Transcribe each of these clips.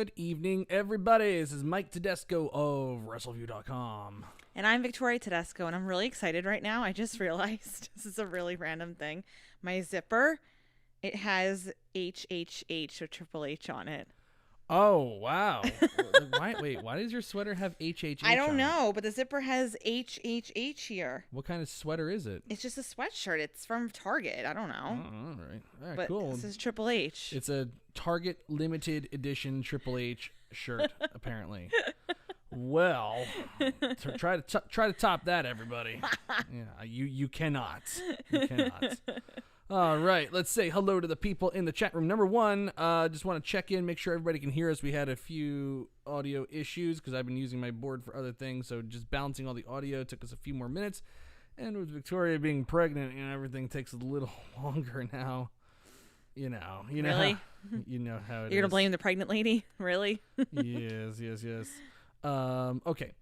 Good evening, everybody. This is Mike Tedesco of Wrestleview.com. And I'm Victoria Tedesco, and I'm really excited right now. I just realized, this is a really random thing. My zipper, it has HHH or Triple H on it. Oh, wow. Why does your sweater have HHH I don't on know, but the zipper has HHH here. What kind of sweater is it? It's just a sweatshirt. It's from Target. I don't know. Oh, all right, but cool. This is Triple H. It's a Target limited edition Triple H shirt, apparently. Well, try to top that, everybody. Yeah, you cannot. You cannot. All right, let's say hello to the people in the chat room. Number one, just want to check in, make sure everybody can hear us. We had a few audio issues because I've been using my board for other things, so just balancing all the audio took us a few more minutes. And with Victoria being pregnant, everything takes a little longer now. You know Really? You know how it is. You're gonna blame the pregnant lady? Really? Yes. Okay.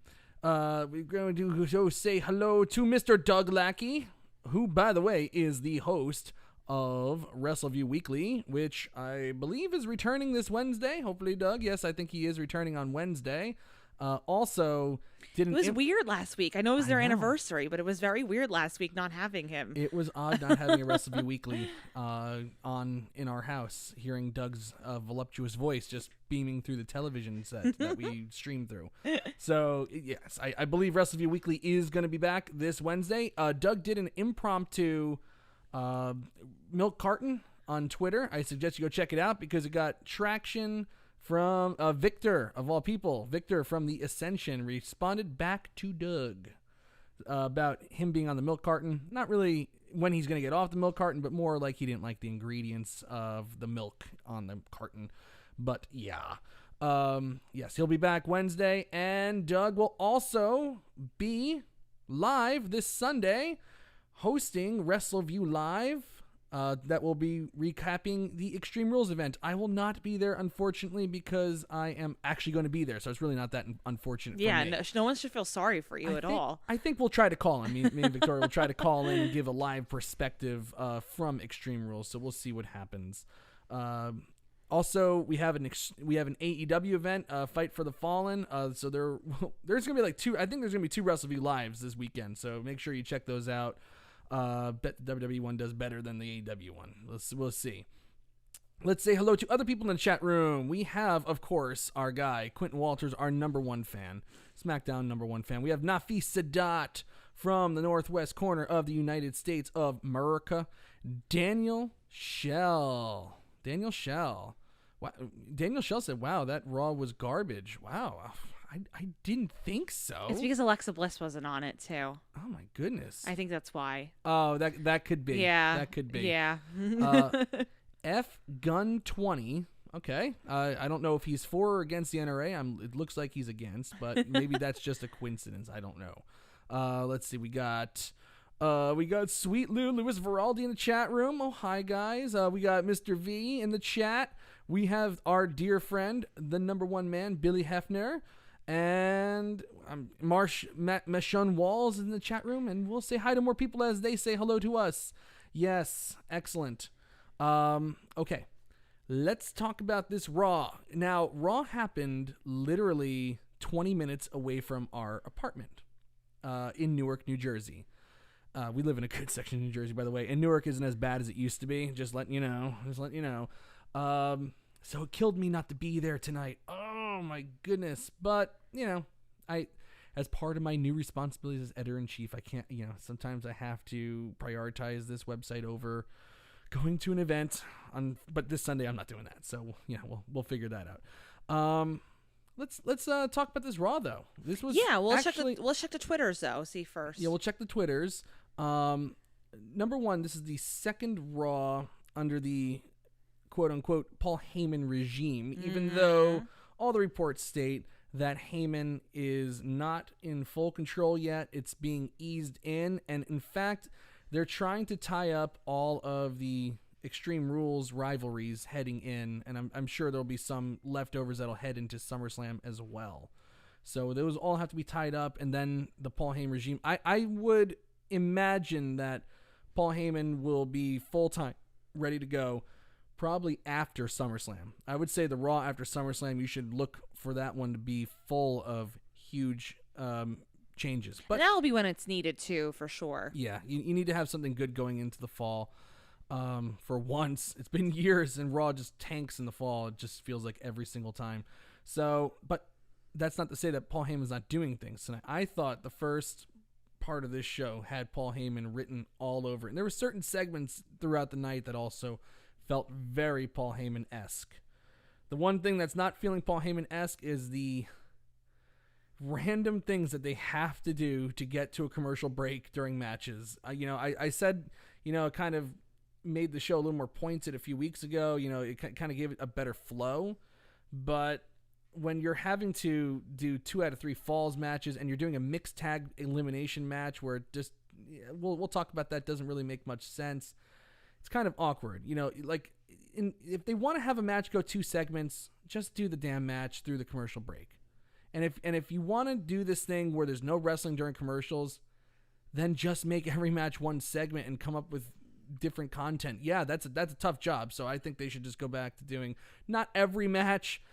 We're going to go say hello to Mr. Doug Lackey, who, by the way, is the host of Wrestleview Weekly, which I believe is returning this Wednesday. Hopefully, Doug. Yes, I think he is returning on Wednesday. Also, It was weird last week. I know it was their anniversary, but it was very weird last week not having him. It was odd not having a Wrestleview Weekly in our house, hearing Doug's voluptuous voice just beaming through the television set that we stream through. So, yes, I believe Wrestleview Weekly is going to be back this Wednesday. Doug did an impromptu milk carton on Twitter. I suggest you go check it out because it got traction from Victor, of all people. Victor from the Ascension responded back to Doug about him being on the milk carton. Not really when he's going to get off the milk carton, but more like he didn't like the ingredients of the milk on the carton. But yeah. Yes, he'll be back Wednesday. And Doug will also be live this Sunday hosting Wrestleview Live. That will be recapping the Extreme Rules event. I will not be there, unfortunately, because I am actually going to be there, so it's really not that unfortunate for me. Yeah, no one should feel sorry for you at all. I think we'll try to call him. Me and Victoria will try to call in and give a live perspective from Extreme Rules, so we'll see what happens. Also, we have an AEW event, Fight for the Fallen. So there's going to be like two. I think there's going to be 2 Wrestleview Lives this weekend, so make sure you check those out. Bet the WWE one does better than the AEW one. We'll see. Let's say hello to other people in the chat room. We have, of course, our guy, Quentin Walters, our number 1 fan. SmackDown number 1 fan. We have Nafi Sadat from the northwest corner of the United States of America. Daniel Shell. Wow. Daniel Shell said, wow, that Raw was garbage. Wow. I didn't think so. It's because Alexa Bliss wasn't on it, too. Oh, my goodness. I think that's why. Oh, that could be. Yeah. That could be. Yeah. F Gun 20. Okay. I don't know if he's for or against the NRA. It looks like he's against, but maybe that's just a coincidence. I don't know. Let's see. We got Sweet Louis Veraldi in the chat room. Oh, hi, guys. We got Mr. V in the chat. We have our dear friend, the number 1 man, Billy Hefner. And Meshun Walls in the chat room, and we'll say hi to more people as they say hello to us. Yes, excellent. Okay, let's talk about this Raw. Now, Raw happened literally 20 minutes away from our apartment in Newark, New Jersey. We live in a good section of New Jersey, by the way, and Newark isn't as bad as it used to be. Just letting you know. So it killed me not to be there tonight. Oh my goodness. But, as part of my new responsibilities as editor-in-chief, I can't, sometimes I have to prioritize this website over going to an event but this Sunday I'm not doing that. So, we'll figure that out. Let's talk about this Raw though. This was we'll check the Twitters though, see first. Yeah, we'll check the Twitters. Number 1, this is the second Raw under the quote-unquote Paul Heyman regime, even though all the reports state that Heyman is not in full control yet. It's being eased in, and in fact, they're trying to tie up all of the Extreme Rules rivalries heading in, and I'm sure there'll be some leftovers that'll head into SummerSlam as well. So those all have to be tied up, and then the Paul Heyman regime. I would imagine that Paul Heyman will be full-time, ready to go, probably after SummerSlam. I would say the Raw after SummerSlam, you should look for that one to be full of huge changes. But and that'll be when it's needed too, for sure. yeah, you need to have something good going into the fall. For once, it's been years and Raw just tanks in the fall. It just feels like every single time. So, but that's not to say that Paul Heyman's not doing things tonight. I thought the first part of this show had Paul Heyman written all over it. And there were certain segments throughout the night that also felt very Paul Heyman-esque. The one thing that's not feeling Paul Heyman-esque is the random things that they have to do to get to a commercial break during matches. I said, it kind of made the show a little more pointed a few weeks ago. It kind of gave it a better flow. But when you're having to do 2 out of 3 falls matches and you're doing a mixed tag elimination match where it just, we'll talk about that, doesn't really make much sense. It's kind of awkward. If they want to have a match go 2 segments, just do the damn match through the commercial break. And if you want to do this thing where there's no wrestling during commercials, then just make every match 1 segment and come up with different content. Yeah, that's a tough job. So I think they should just go back to doing not every match.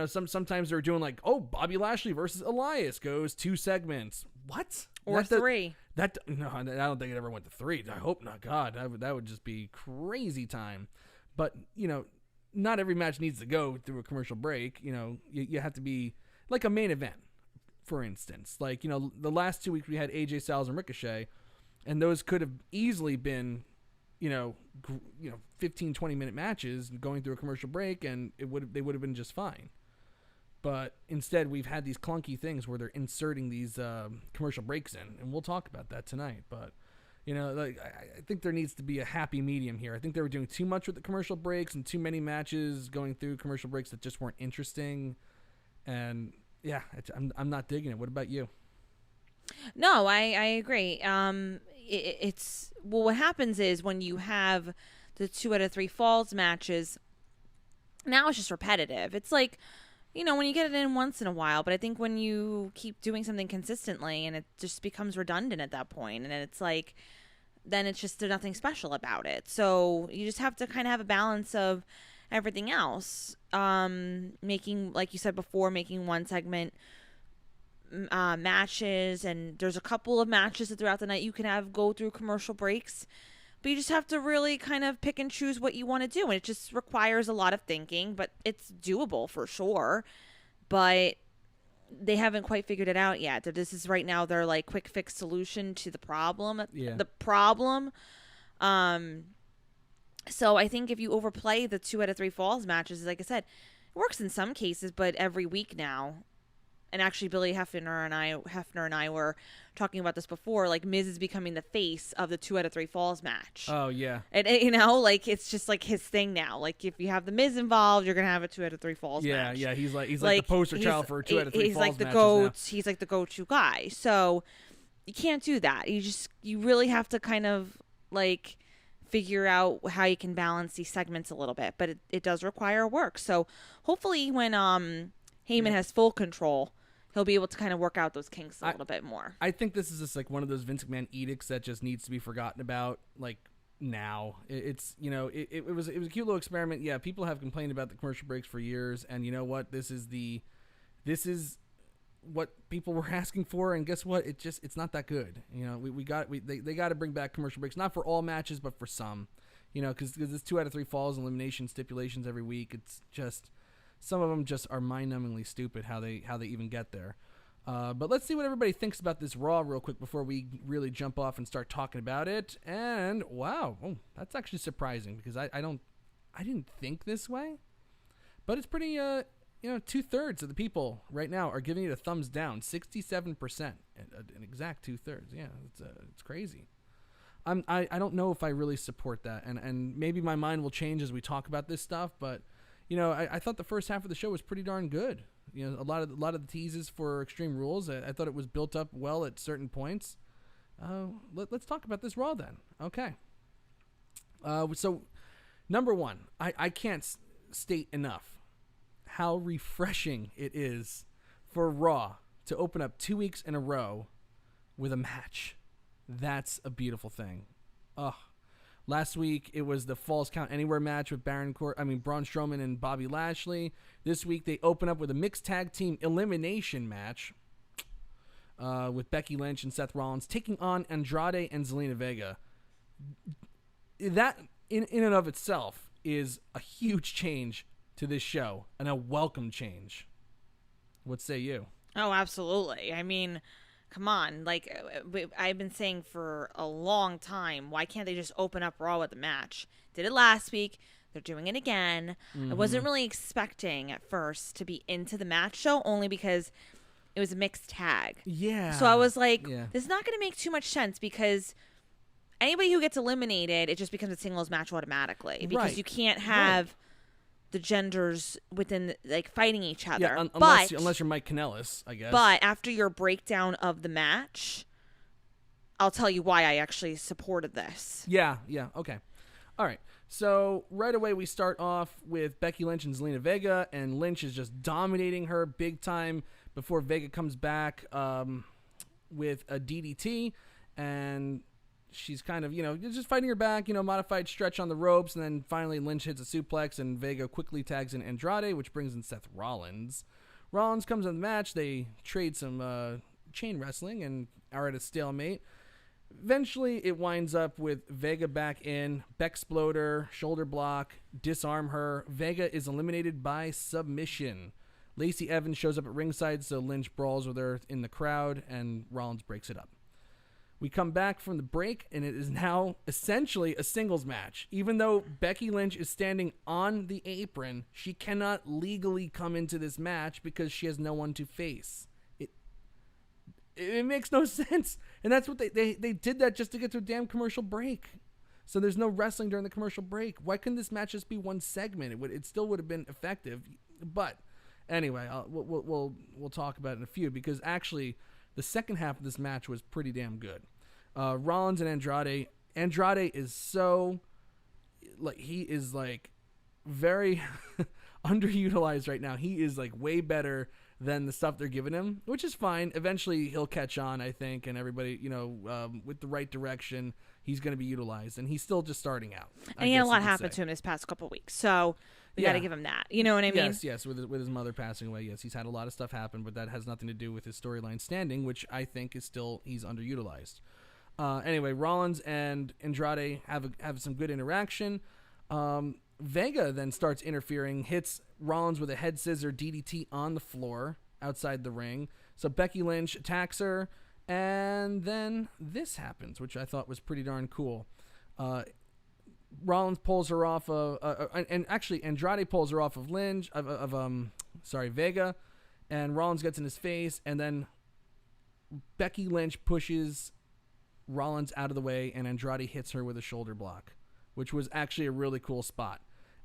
Sometimes they're doing like, Bobby Lashley versus Elias goes 2 segments. What? Or 3. No, I don't think it ever went to 3. I hope not. God, that would just be crazy time. But not every match needs to go through a commercial break. You have to be like a main event, for instance. Like the last 2 weeks we had AJ Styles and Ricochet, and those could have easily been 15, 20-minute matches going through a commercial break, and they would have been just fine. But instead, we've had these clunky things where they're inserting these commercial breaks in, and we'll talk about that tonight. But I think there needs to be a happy medium here. I think they were doing too much with the commercial breaks and too many matches going through commercial breaks that just weren't interesting. And yeah, I'm not digging it. What about you? No, I agree. What happens is when you have the 2 out of 3 falls matches, now it's just repetitive. It's like, when you get it in once in a while, but I think when you keep doing something consistently and it just becomes redundant at that point, and it's like, then it's just, there's nothing special about it. So you just have to kind of have a balance of everything else. Making, like you said before, making 1 segment matches, and there's a couple of matches that throughout the night you can have go through commercial breaks, but you just have to really kind of pick and choose what you want to do, and it just requires a lot of thinking, but it's doable for sure. But they haven't quite figured it out yet. This is right now their like quick fix solution to the problem. Yeah. The problem. So I think if you overplay the 2 out of 3 falls matches, like I said, it works in some cases, but every week now. And actually, Billy Hefner and I were talking about this before. Like, Miz is becoming the face of the 2 out of 3 falls match. Oh yeah, and it's just like his thing now. Like, if you have the Miz involved, you're gonna have a 2 out of 3 falls match. Yeah, he's like the poster child for 2 out of 3 he's falls like the matches go. now. He's like the go-to guy. So you can't do that. You really have to kind of like figure out how you can balance these segments a little bit. But it does require work. So hopefully, when Heyman has full control, he'll be able to kind of work out those kinks a little bit more. I think this is just like one of those Vince McMahon edicts that just needs to be forgotten about. Like now, it was a cute little experiment. Yeah, people have complained about the commercial breaks for years, and you know what? This is what people were asking for, and guess what? It's not that good. They got to bring back commercial breaks, not for all matches, but for some. Because it's 2 out of 3 falls, elimination stipulations every week. It's just. Some of them just are mind-numbingly stupid how they even get there. But let's see what everybody thinks about this Raw real quick before we really jump off and start talking about it. And wow, that's actually surprising because I didn't think this way. But it's pretty 2/3 of the people right now are giving it a thumbs down, 67%, an exact 2/3. Yeah, it's crazy. I don't know if I really support that, and maybe my mind will change as we talk about this stuff, but. I thought the first half of the show was pretty darn good. A lot of the teases for Extreme Rules. I thought it was built up well at certain points. Let's talk about this Raw then. Okay. So, number one, I can't state enough how refreshing it is for Raw to open up 2 weeks in a row with a match. That's a beautiful thing. Ugh. Last week, it was the Falls Count Anywhere match with Braun Strowman and Bobby Lashley. This week, they open up with a mixed tag team elimination match with Becky Lynch and Seth Rollins taking on Andrade and Zelina Vega. That, in and of itself, is a huge change to this show and a welcome change. What say you? Oh, absolutely. I mean, come on. Like, I've been saying for a long time, why can't they just open up Raw with a match? Did it last week. They're doing it again. I wasn't really expecting at first to be into the match show, only because it was a mixed tag. Yeah. So I was like, this is not going to make too much sense, because anybody who gets eliminated, it just becomes a singles match automatically, because you can't have the genders within fighting each other. Yeah, unless you're Mike Kanellis, I guess. But after your breakdown of the match, I'll tell you why I actually supported this. Yeah, okay. All right. So right away we start off with Becky Lynch and Zelina Vega, and Lynch is just dominating her big time before Vega comes back with a DDT, and she's kind of, just fighting her back, modified stretch on the ropes, and then finally Lynch hits a suplex, and Vega quickly tags in Andrade, which brings in Seth Rollins. Rollins comes in the match. They trade some chain wrestling and are at a stalemate. Eventually, it winds up with Vega back in, Bexploder, shoulder block, disarm her. Vega is eliminated by submission. Lacey Evans shows up at ringside, so Lynch brawls with her in the crowd, and Rollins breaks it up. We come back from the break, and it is now essentially a singles match. Even though Becky Lynch is standing on the apron, she cannot legally come into this match because she has no one to face. It makes no sense. And that's what they did that just to get to a damn commercial break. So there's no wrestling during the commercial break. Why couldn't this match just be one segment? It still would have been effective. But anyway, we'll talk about it in a few, because actually the second half of this match was pretty damn good. Rollins and Andrade. Andrade is so, he is very underutilized right now. He is way better than the stuff they're giving him, which is fine. Eventually he'll catch on, I think, and everybody, with the right direction, he's going to be utilized, and he's still just starting out. And he had a lot happen to him this past couple of weeks, so we got to give him that. You know what I mean? Yes, with his mother passing away, yes, he's had a lot of stuff happen, but that has nothing to do with his storyline standing, which I think is still, he's underutilized. Anyway, Rollins and Andrade have some good interaction. Vega then starts interfering, hits Rollins with a head scissor DDT on the floor outside the ring. So Becky Lynch attacks her, and then this happens, which I thought was pretty darn cool. Rollins pulls her off and actually Andrade pulls her off of Vega, and Rollins gets in his face, and then Becky Lynch pushes Rollins out of the way, and Andrade hits her with a shoulder block, which was actually a really cool spot.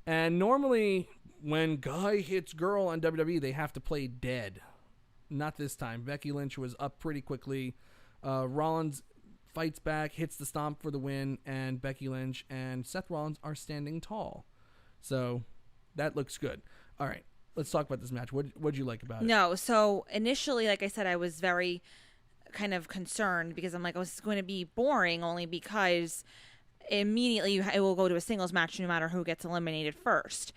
And normally, when guy hits girl on WWE, they have to play dead. Not this time. Becky Lynch was up pretty quickly. Rollins fights back, hits the stomp for the win, and Becky Lynch and Seth Rollins are standing tall. So that looks good. All right, let's talk about this match. What'd you like about it? No, so initially, like I said, I was very kind of concerned, because I'm like, oh, this is going to be boring, only because immediately it will go to a singles match no matter who gets eliminated first.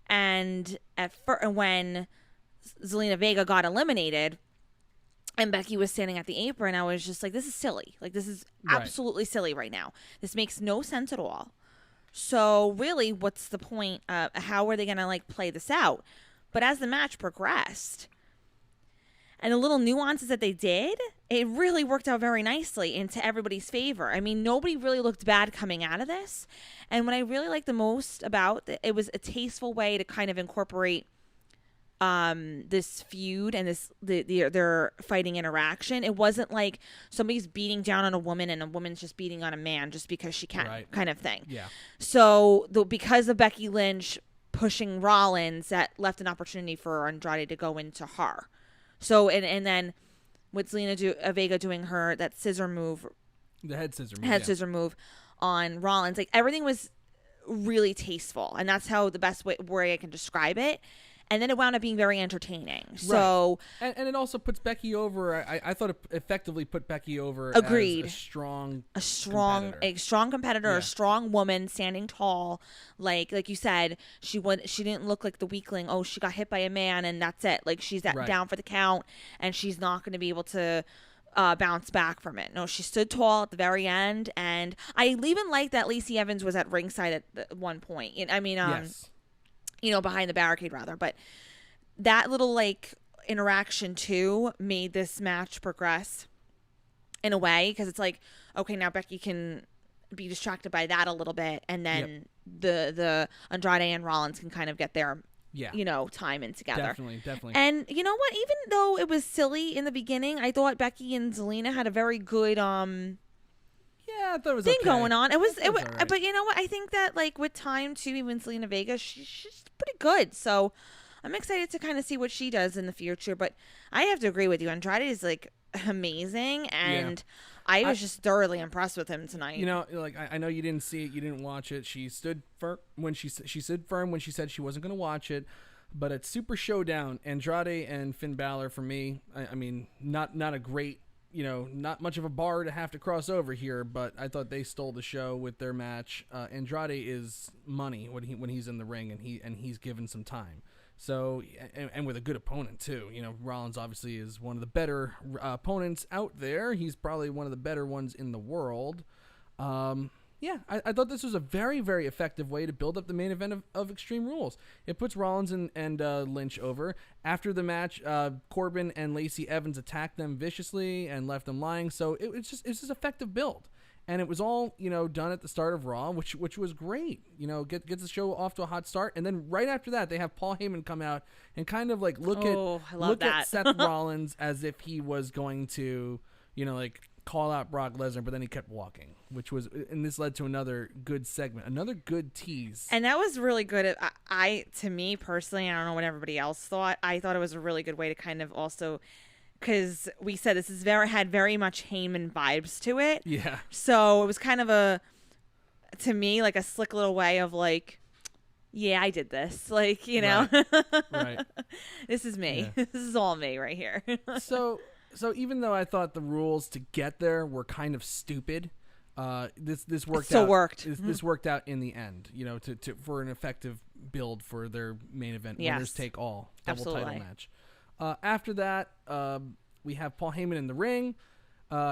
And when Zelina Vega got eliminated and Becky was standing at the apron, I was just like, this is silly. This is absolutely silly right now. This makes no sense at all. So really, what's the point? How are they going to play this out? But as the match progressed, and the little nuances that they did, it really worked out very nicely into everybody's favor. I mean, nobody really looked bad coming out of this. And what I really liked the most about it was a tasteful way to kind of incorporate this feud and their fighting interaction. It wasn't like somebody's beating down on a woman and a woman's just beating on a man just because she can, kind of thing. Yeah. So because of Becky Lynch pushing Rollins, that left an opportunity for Andrade to go into her. So, and then with Zelina Vega doing that scissor move. The head scissor move. On Rollins. Everything was really tasteful. And that's how the best way I can describe it. And then it wound up being very entertaining. So, and it also puts Becky over. I thought it effectively put Becky over. Agreed. As a strong competitor, a strong woman standing tall. Like you said, she didn't look like the weakling. Oh, she got hit by a man and that's it. Like she's down for the count and she's not going to be able to bounce back from it. No, she stood tall at the very end, and I even like that Lacey Evans was at ringside at one point. I mean, yes. Behind the barricade rather, but that little like interaction too made this match progress in a way, because it's like, okay, now Becky can be distracted by that a little bit, and then the Andrade and Rollins can kind of get their time in together. Definitely. And you know what? Even though it was silly in the beginning, I thought Becky and Selena had a very good I thought it was thing okay. going on. It was right. But you know what? I think that like with time too, even Selena Vega, she's pretty good. So I'm excited to kind of see what she does in the future. But I have to agree with you. Andrade is like amazing, and I was just thoroughly impressed with him tonight. Like I know you didn't see it, you didn't watch it. She stood firm when she said she wasn't going to watch it. But at Super Showdown, Andrade and Finn Balor, for me, I mean, not a great, not much of a bar to have to cross over here. But I thought they stole the show with their match. Andrade is money when he's in the ring, and he's given some time. So, and with a good opponent, too. Rollins obviously is one of the better opponents out there. He's probably one of the better ones in the world. I thought this was a very, very effective way to build up the main event of Extreme Rules. It puts Rollins and Lynch over. After the match, Corbin and Lacey Evans attacked them viciously and left them lying. So it's just effective build. And it was all, done at the start of Raw, which was great. Gets the show off to a hot start. And then right after that, they have Paul Heyman come out and kind of like look at Seth Rollins as if he was going to, call out Brock Lesnar, but then he kept walking, and this led to another good segment, another good tease. And that was really good. To me personally, I don't know what everybody else thought. I thought it was a really good way to kind of also, because we said this is had very much Heyman vibes to it. Yeah. So it was kind of to me, like a slick little way of like, yeah, I did this. Like, Right. This is me. Yeah. This is all me right here. So even though I thought the rules to get there were kind of stupid, this worked still out. Worked. This worked out in the end, for an effective build for their main event, winners take all, double title match. After that, we have Paul Heyman in the ring.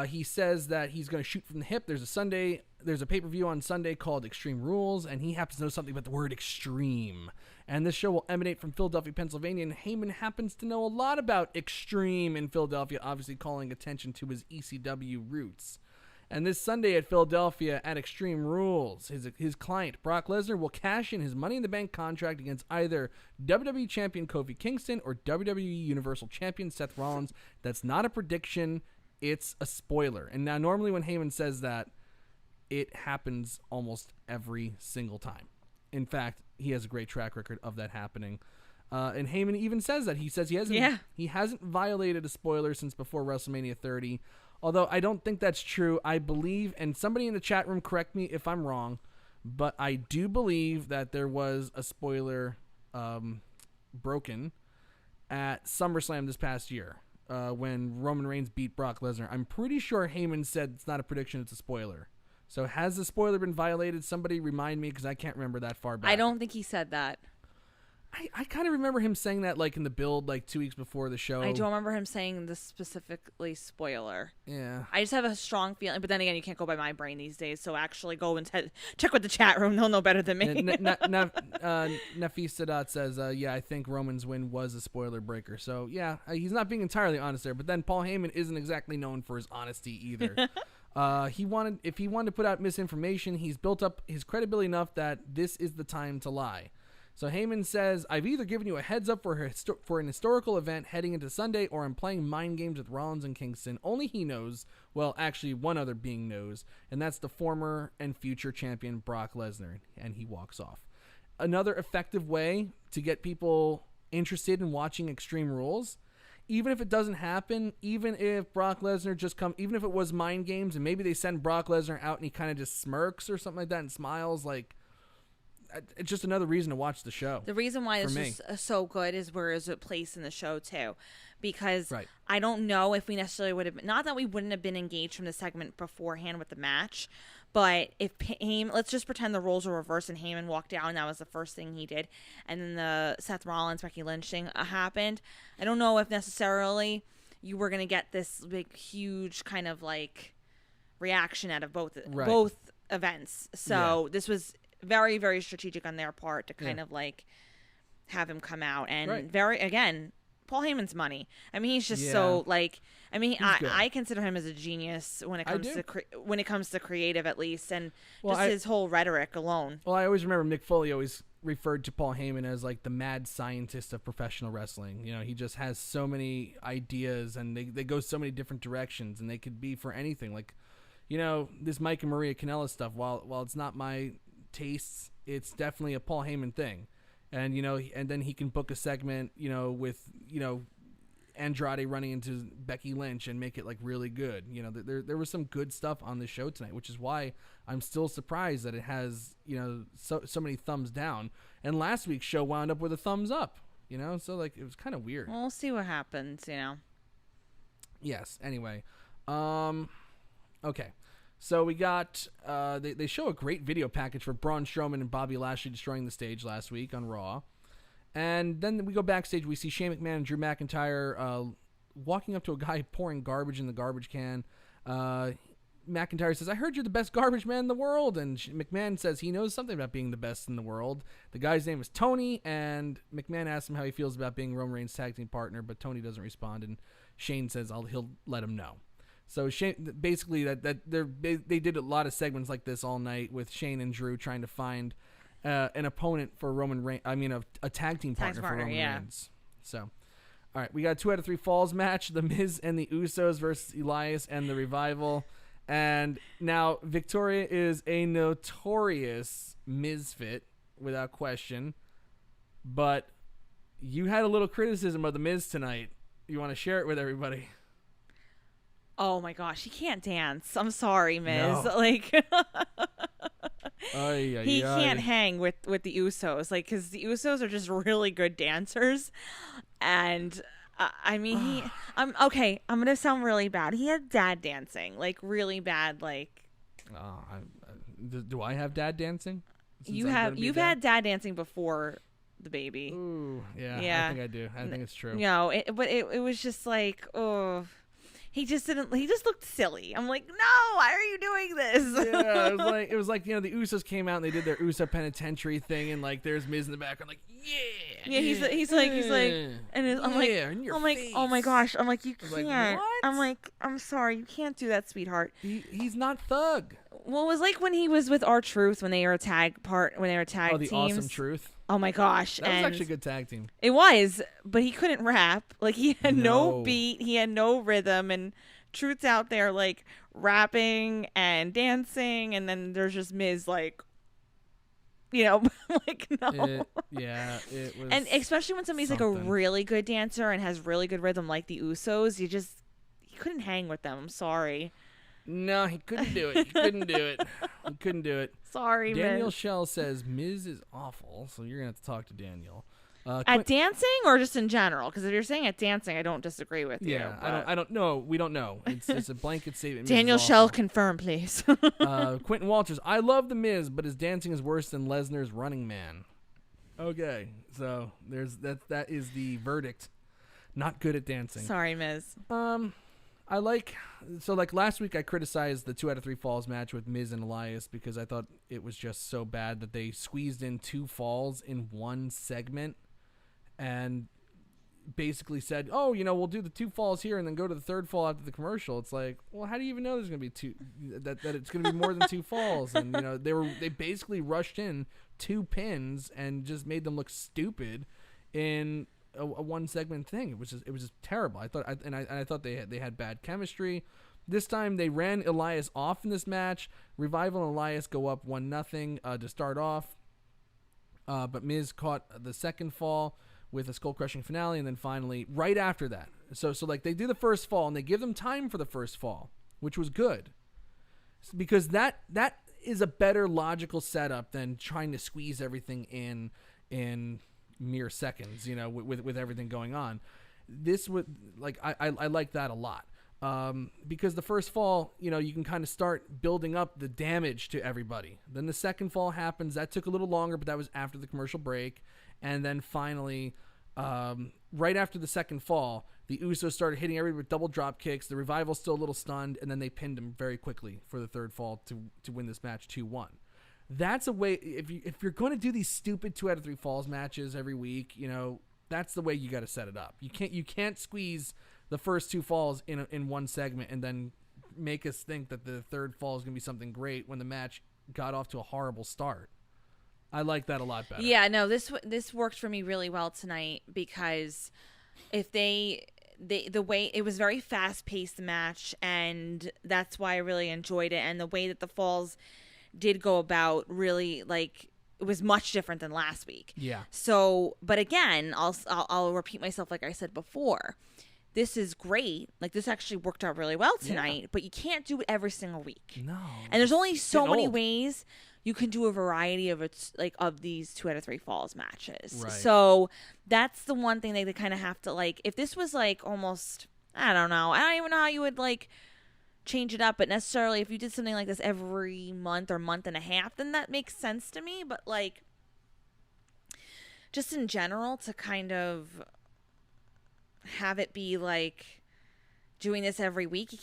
He says that he's going to shoot from the hip. There's a pay-per-view on Sunday called Extreme Rules, and he happens to know something about the word extreme. And this show will emanate from Philadelphia, Pennsylvania, and Heyman happens to know a lot about extreme in Philadelphia, obviously calling attention to his ECW roots. And this Sunday at Philadelphia at Extreme Rules, his client, Brock Lesnar, will cash in his Money in the Bank contract against either WWE Champion Kofi Kingston or WWE Universal Champion Seth Rollins. That's not a prediction. It's a spoiler. And now normally when Heyman says that, it happens almost every single time. In fact, he has a great track record of that happening. And Heyman even says that. He says he hasn't violated a spoiler since before WrestleMania 30. Although I don't think that's true. I believe, and somebody in the chat room correct me if I'm wrong, but I do believe that there was a spoiler broken at SummerSlam this past year when Roman Reigns beat Brock Lesnar. I'm pretty sure Heyman said it's not a prediction, it's a spoiler. So has the spoiler been violated? Somebody remind me, because I can't remember that far back. I don't think he said that. I kind of remember him saying that like in the build, like 2 weeks before the show. I don't remember him saying the specifically spoiler. Yeah. I just have a strong feeling, but then again, you can't go by my brain these days, so actually go and check with the chat room. They'll know better than me. Nafisadat says, yeah, I think Roman's win was a spoiler breaker. So, yeah, he's not being entirely honest there, but then Paul Heyman isn't exactly known for his honesty either. If he wanted to put out misinformation, he's built up his credibility enough that this is the time to lie. So Heyman says, I've either given you a heads up for an historical event heading into Sunday, or I'm playing mind games with Rollins and Kingston. Only he knows. Well, actually, one other being knows, and that's the former and future champion Brock Lesnar. And he walks off. Another effective way to get people interested in watching Extreme Rules, even if it doesn't happen, even if Brock Lesnar even if it was mind games and maybe they send Brock Lesnar out and he kind of just smirks or something like that and smiles, like, it's just another reason to watch the show. The reason why this is so good is where is it placed in the show too, because Right. I don't know if we necessarily would have been, not that we wouldn't have been engaged from the segment beforehand with the match, but if Heyman, let's just pretend the roles were reversed and Heyman walked out and that was the first thing he did, and then the Seth Rollins Becky Lynch thing happened. I don't know if necessarily you were gonna get this big, huge kind of like reaction out of both events. So this was very, very strategic on their part to kind of like have him come out and Paul Heyman's money. I mean, he's just so like. I mean, I consider him as a genius when it comes to creative, at least, and his whole rhetoric alone. Well, I always remember Mick Foley always referred to Paul Heyman as like the mad scientist of professional wrestling. You know, he just has so many ideas, and they go so many different directions, and they could be for anything. Like, you know, this Mike and Maria Kanellis stuff. While it's not my tastes, it's definitely a Paul Heyman thing. And, you know, and then he can book a segment, you know, with, you know, Andrade running into Becky Lynch and make it, like, really good. You know, there was some good stuff on the show tonight, which is why I'm still surprised that it has, you know, so many thumbs down. And last week's show wound up with a thumbs up, you know? So, like, it was kind of weird. We'll see what happens, you know? Yes. Anyway. Okay. So we got, they show a great video package for Braun Strowman and Bobby Lashley destroying the stage last week on Raw. And then we go backstage. We see Shane McMahon and Drew McIntyre walking up to a guy pouring garbage in the garbage can. McIntyre says, "I heard you're the best garbage man in the world." And McMahon says he knows something about being the best in the world. The guy's name is Tony. And McMahon asks him how he feels about being Roman Reigns' tag team partner. But Tony doesn't respond. And Shane says he'll let him know. So Shane, basically, they did a lot of segments like this all night with Shane and Drew trying to find an opponent for Roman Reigns. I mean, a tag team partner for Roman Reigns. So, all right, we got a 2 out of 3 falls match: The Miz and the Usos versus Elias and the Revival. And now Victoria is a notorious Misfit, without question. But you had a little criticism of the Miz tonight. You want to share it with everybody? Oh my gosh, he can't dance. I'm sorry, Miz. No. Like, he can't hang with the Usos. Like, because the Usos are just really good dancers. And, I mean, I'm going to sound really bad. He had dad dancing. Like, really bad, like. Do I have dad dancing? You've had dad dancing before the baby. Ooh, yeah. I think I do. I think it's true. No, but it was just like, oh. He just looked silly. I'm like, no, why are you doing this? Yeah, it was like, you know, the Usos came out and they did their Uso penitentiary thing, and like there's Miz in the background, like, yeah, he's like, and I'm like, oh my gosh, I'm like, you can't. Like, what? I'm like, I'm sorry, you can't do that, sweetheart. He's not Thug. Well, it was like when he was with R-Truth when they were tag the teams. Awesome Truth. Oh my gosh, that was actually a good tag team. It was, but he couldn't rap. Like, he had no beat, he had no rhythm, and Truth's out there like rapping and dancing, and then there's just Miz like, you know, like, no. It was. And especially when somebody's like a really good dancer and has really good rhythm, like the Usos, you couldn't hang with them. I'm sorry. No, he couldn't do it. He couldn't do it. Sorry, Daniel Miz. Shell says Miz is awful, so you're gonna have to talk to Daniel. At dancing or just in general? Because if you're saying at dancing, I don't disagree with you. Yeah, I don't know. We don't know. It's a blanket statement. Daniel Shell, confirm, please. Quentin Walters, I love the Miz, but his dancing is worse than Lesnar's Running Man. Okay, so that is the verdict. Not good at dancing. Sorry, Miz. Like last week I criticized the 2 out of 3 falls match with Miz and Elias because I thought it was just so bad that they squeezed in 2 falls in one segment and basically said, oh, you know, we'll do the 2 falls here and then go to the 3rd fall after the commercial. It's like, well, how do you even know there's going to be 2, that it's going to be more than 2 falls? And, you know, they basically rushed in 2 pins and just made them look stupid in a one segment thing. It was just terrible. I thought they had bad chemistry. This time they ran Elias off in this match. Revival and Elias go up 1-0 to start off. But Miz caught the second fall with a skull crushing finale, and then finally right after that. So like they do the first fall and they give them time for the first fall, which was good. Because that is a better logical setup than trying to squeeze everything in mere seconds, with everything going on. This would I like that a lot. Because the first fall, you can kind of start building up the damage to everybody. Then the second fall happens. That took a little longer, but that was after the commercial break. And then finally, right after the second fall, the Usos started hitting everybody with double drop kicks. The Revival's still a little stunned, and then they pinned him very quickly for the third fall to win this match 2-1. That's a way, if you're going to do these stupid 2 out of 3 falls matches every week, that's the way you got to set it up. You can't squeeze the first 2 falls in one segment and then make us think that the third fall is going to be something great when the match got off to a horrible start. I like that a lot better. Yeah, no, this worked for me really well tonight because if the way it was very fast paced match, and that's why I really enjoyed it, and the way that the falls did go about really it was much different than last week. Yeah. So, but again, I'll repeat myself like I said before. This is great. This actually worked out really well tonight, but you can't do it every single week. No. And there's only so many old. ways you can do a variety of of these 2 out of 3 falls matches. Right. So that's the one thing they kind of have to if this was almost, I don't even know how you would change it up, but necessarily if you did something like this every month or month and a half, then that makes sense to me. But just in general, to kind of have it be doing this every week, you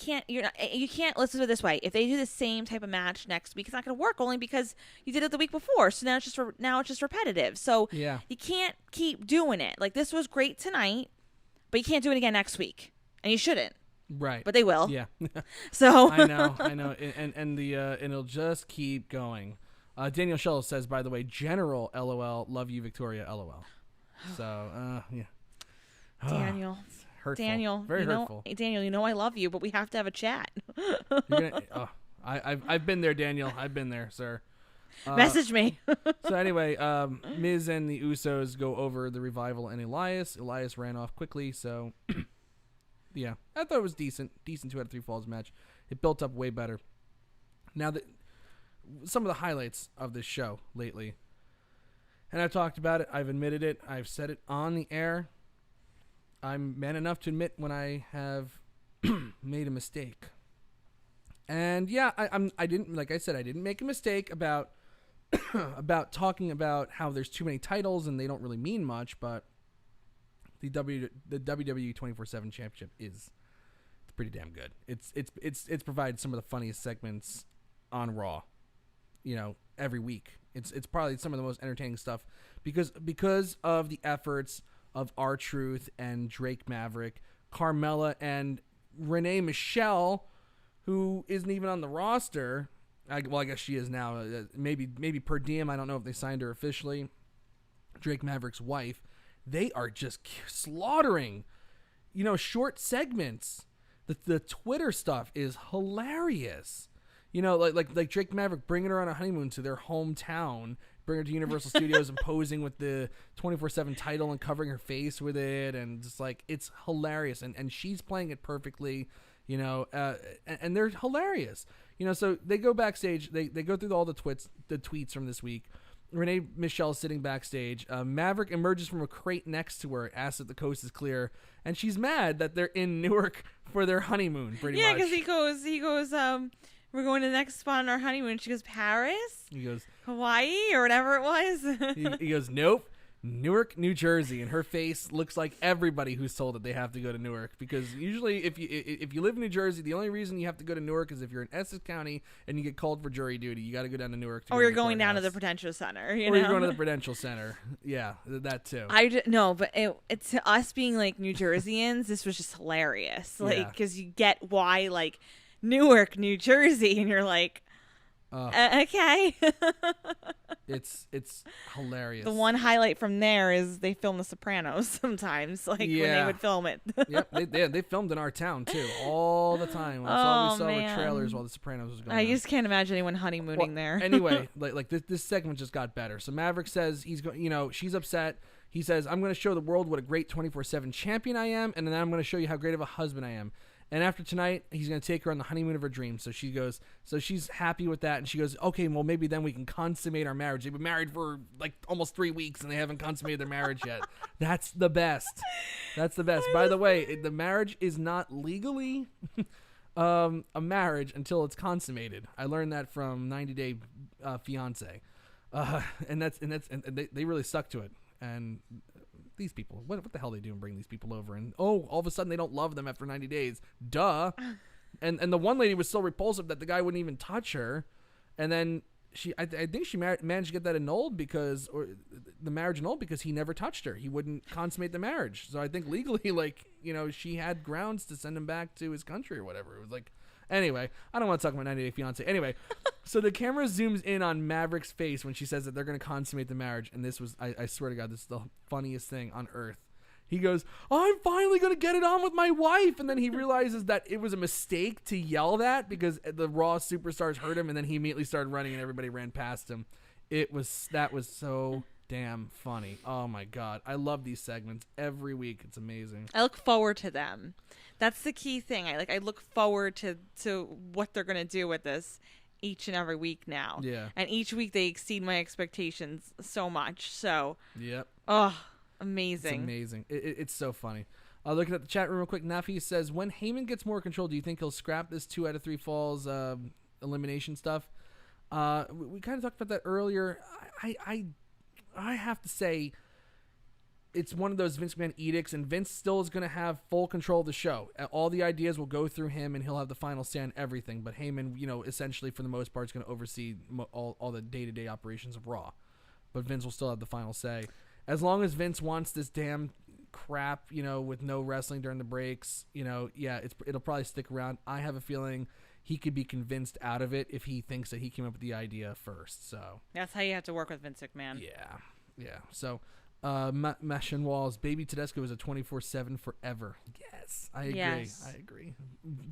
can't. Let's do it this way: if they do the same type of match next week, it's not going to work, only because you did it the week before. So now it's just repetitive. So yeah, you can't keep doing it. This was great tonight, but you can't do it again next week, and you shouldn't. Right. But they will. Yeah. So I know, and it'll just keep going. Daniel Shell says, by the way, General LOL, love you, Victoria LOL. So yeah. Daniel. Hurtful. Daniel, very hurtful. Daniel, I love you, but we have to have a chat. I've been there, Daniel. I've been there, sir. Message me. So anyway, Miz and the Usos go over the Revival and Elias. Elias ran off quickly, so yeah, I thought it was decent 2 out of 3 falls match. It built up way better. Now some of the highlights of this show lately, and I've talked about it. I've admitted it. I've said it on the air. I'm man enough to admit when I have made a mistake. And yeah, I didn't, like I said, I didn't make a mistake about about talking about how there's too many titles and they don't really mean much, but the WWE 24/7 Championship it's pretty damn good. It's provided some of the funniest segments on Raw, every week. It's probably some of the most entertaining stuff because of the efforts of R-Truth and Drake Maverick, Carmella and Renee Michelle, who isn't even on the roster. I guess she is now. Maybe per diem. I don't know if they signed her officially. Drake Maverick's wife. They are just slaughtering, short segments. The Twitter stuff is hilarious. Like Drake Maverick bringing her on a honeymoon to their hometown, bring her to Universal Studios and posing with the 24/7 title and covering her face with it, and just it's hilarious. And she's playing it perfectly, and they're hilarious. So they go backstage, they go through all the tweets from this week. Renee Michelle is sitting backstage. Maverick emerges from a crate next to her, asks if the coast is clear, and she's mad that they're in Newark for their honeymoon. Pretty much. Yeah, because he goes. We're going to the next spot on our honeymoon. She goes, Paris? He goes, Hawaii or whatever it was. he goes, nope, Newark, New Jersey. And her face looks like everybody who's told that they have to go to Newark. Because usually if you live in New Jersey, the only reason you have to go to Newark is if you're in Essex County and you get called for jury duty. You got to go down to Newark. Or you're going down to the Prudential Center. Or you're going to the Prudential Center. Yeah, that too. No, but it's us being New Jerseyans, this was just hilarious. Because you get why, Newark, New Jersey, and you're like, okay. It's hilarious. The one highlight from there is they film The Sopranos sometimes, when they would film it. Yep, they filmed in our town too all the time. That's all we saw with trailers while The Sopranos was going on. I just can't imagine anyone honeymooning there. Anyway, this segment just got better. So Maverick says he's going. She's upset. He says, "I'm going to show the world what a great 24/7 champion I am, and then I'm going to show you how great of a husband I am." And after tonight, he's going to take her on the honeymoon of her dreams. So she's happy with that. And she goes, okay, well, maybe then we can consummate our marriage. They've been married for like almost 3 weeks and they haven't consummated their marriage yet. That's the best. That's the best. By the way, the marriage is not legally a marriage until it's consummated. I learned that from 90 Day Fiance. And they really stuck to it. And these people, what the hell are they doing bringing these people over? And all of a sudden they don't love them after 90 days. Duh. And the one lady was so repulsive that the guy wouldn't even touch her. And then I think she managed to get that annulled because he never touched her. He wouldn't consummate the marriage. So I think legally, like, she had grounds to send him back to his country or whatever. It was like, anyway, I don't want to talk about 90 Day Fiance. Anyway, so the camera zooms in on Maverick's face when she says that they're going to consummate the marriage. And this was, I swear to God, this is the funniest thing on earth. He goes, I'm finally going to get it on with my wife. And then he realizes that it was a mistake to yell that because the Raw superstars heard him. And then he immediately started running and everybody ran past him. That was so damn funny. Oh my God. I love these segments every week. It's amazing. I look forward to them. That's the key thing. I look forward to what they're going to do with this each and every week now. Yeah. And each week they exceed my expectations so much. So, yep. Oh, amazing. It's amazing. It's so funny. Looking at the chat room real quick, Nafi says, when Heyman gets more control, do you think he'll scrap this 2 out of 3 falls elimination stuff? We kind of talked about that earlier. I have to say, it's one of those Vince McMahon edicts, and Vince still is going to have full control of the show. All the ideas will go through him, and he'll have the final say on everything. But Heyman, essentially for the most part, is going to oversee all the day-to-day operations of Raw. But Vince will still have the final say. As long as Vince wants this damn crap, with no wrestling during the breaks, it'll probably stick around. I have a feeling he could be convinced out of it if he thinks that he came up with the idea first. So that's how you have to work with Vince McMahon. Yeah. So, Mesh and Walls, Baby Tedesco is a 24/7 forever. Yes, I agree. Yes. I agree.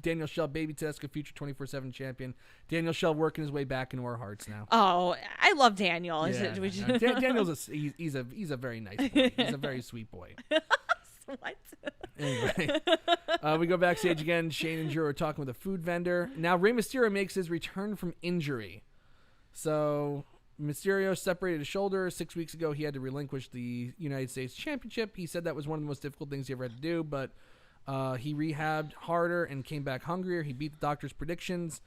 Daniel Shell, Baby Tedesco, future 24/7 champion. Daniel Shell working his way back into our hearts now. Oh, I love Daniel. Yeah, Daniel's he's a very nice boy. He's a very sweet boy. What? Anyway, we go backstage again. Shane and Drew are talking with a food vendor. Now Rey Mysterio makes his return from injury. So Mysterio separated his shoulder. 6 weeks ago, he had to relinquish the United States Championship. He said that was one of the most difficult things he ever had to do, but he rehabbed harder and came back hungrier. He beat the doctor's predictions,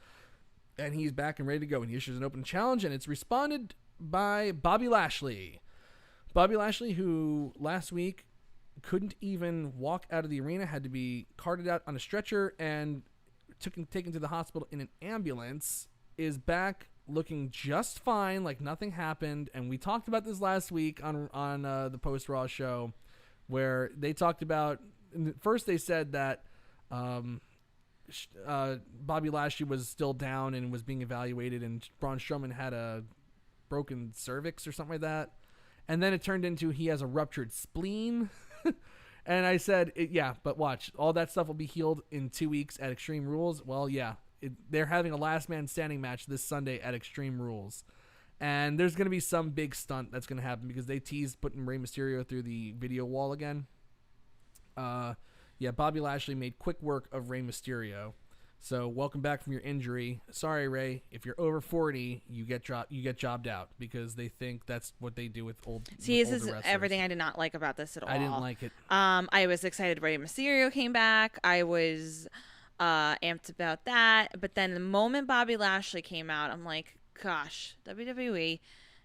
and he's back and ready to go. And he issues an open challenge, and it's responded by Bobby Lashley. Bobby Lashley, who last week couldn't even walk out of the arena, had to be carted out on a stretcher and taken to the hospital in an ambulance, is back looking just fine, like nothing happened. And we talked about this last week on the post-Raw show, where they talked about, first they said that Bobby Lashley was still down and was being evaluated, and Braun Strowman had a broken cervix or something like that. And then it turned into he has a ruptured spleen. And I said, yeah, but watch. All that stuff will be healed in 2 weeks at Extreme Rules. Well, yeah. They're having a last man standing match this Sunday at Extreme Rules. And there's going to be some big stunt that's going to happen because they teased putting Rey Mysterio through the video wall again. Yeah, Bobby Lashley made quick work of Rey Mysterio. So welcome back from your injury. Sorry, Ray. If you're over 40, you get jobbed out because they think that's what they do with old. See, with this is older everything I did not like about this at all. I didn't like it. I was excited Rey Mysterio came back. I was amped about that. But then the moment Bobby Lashley came out, I'm like, gosh, WWE,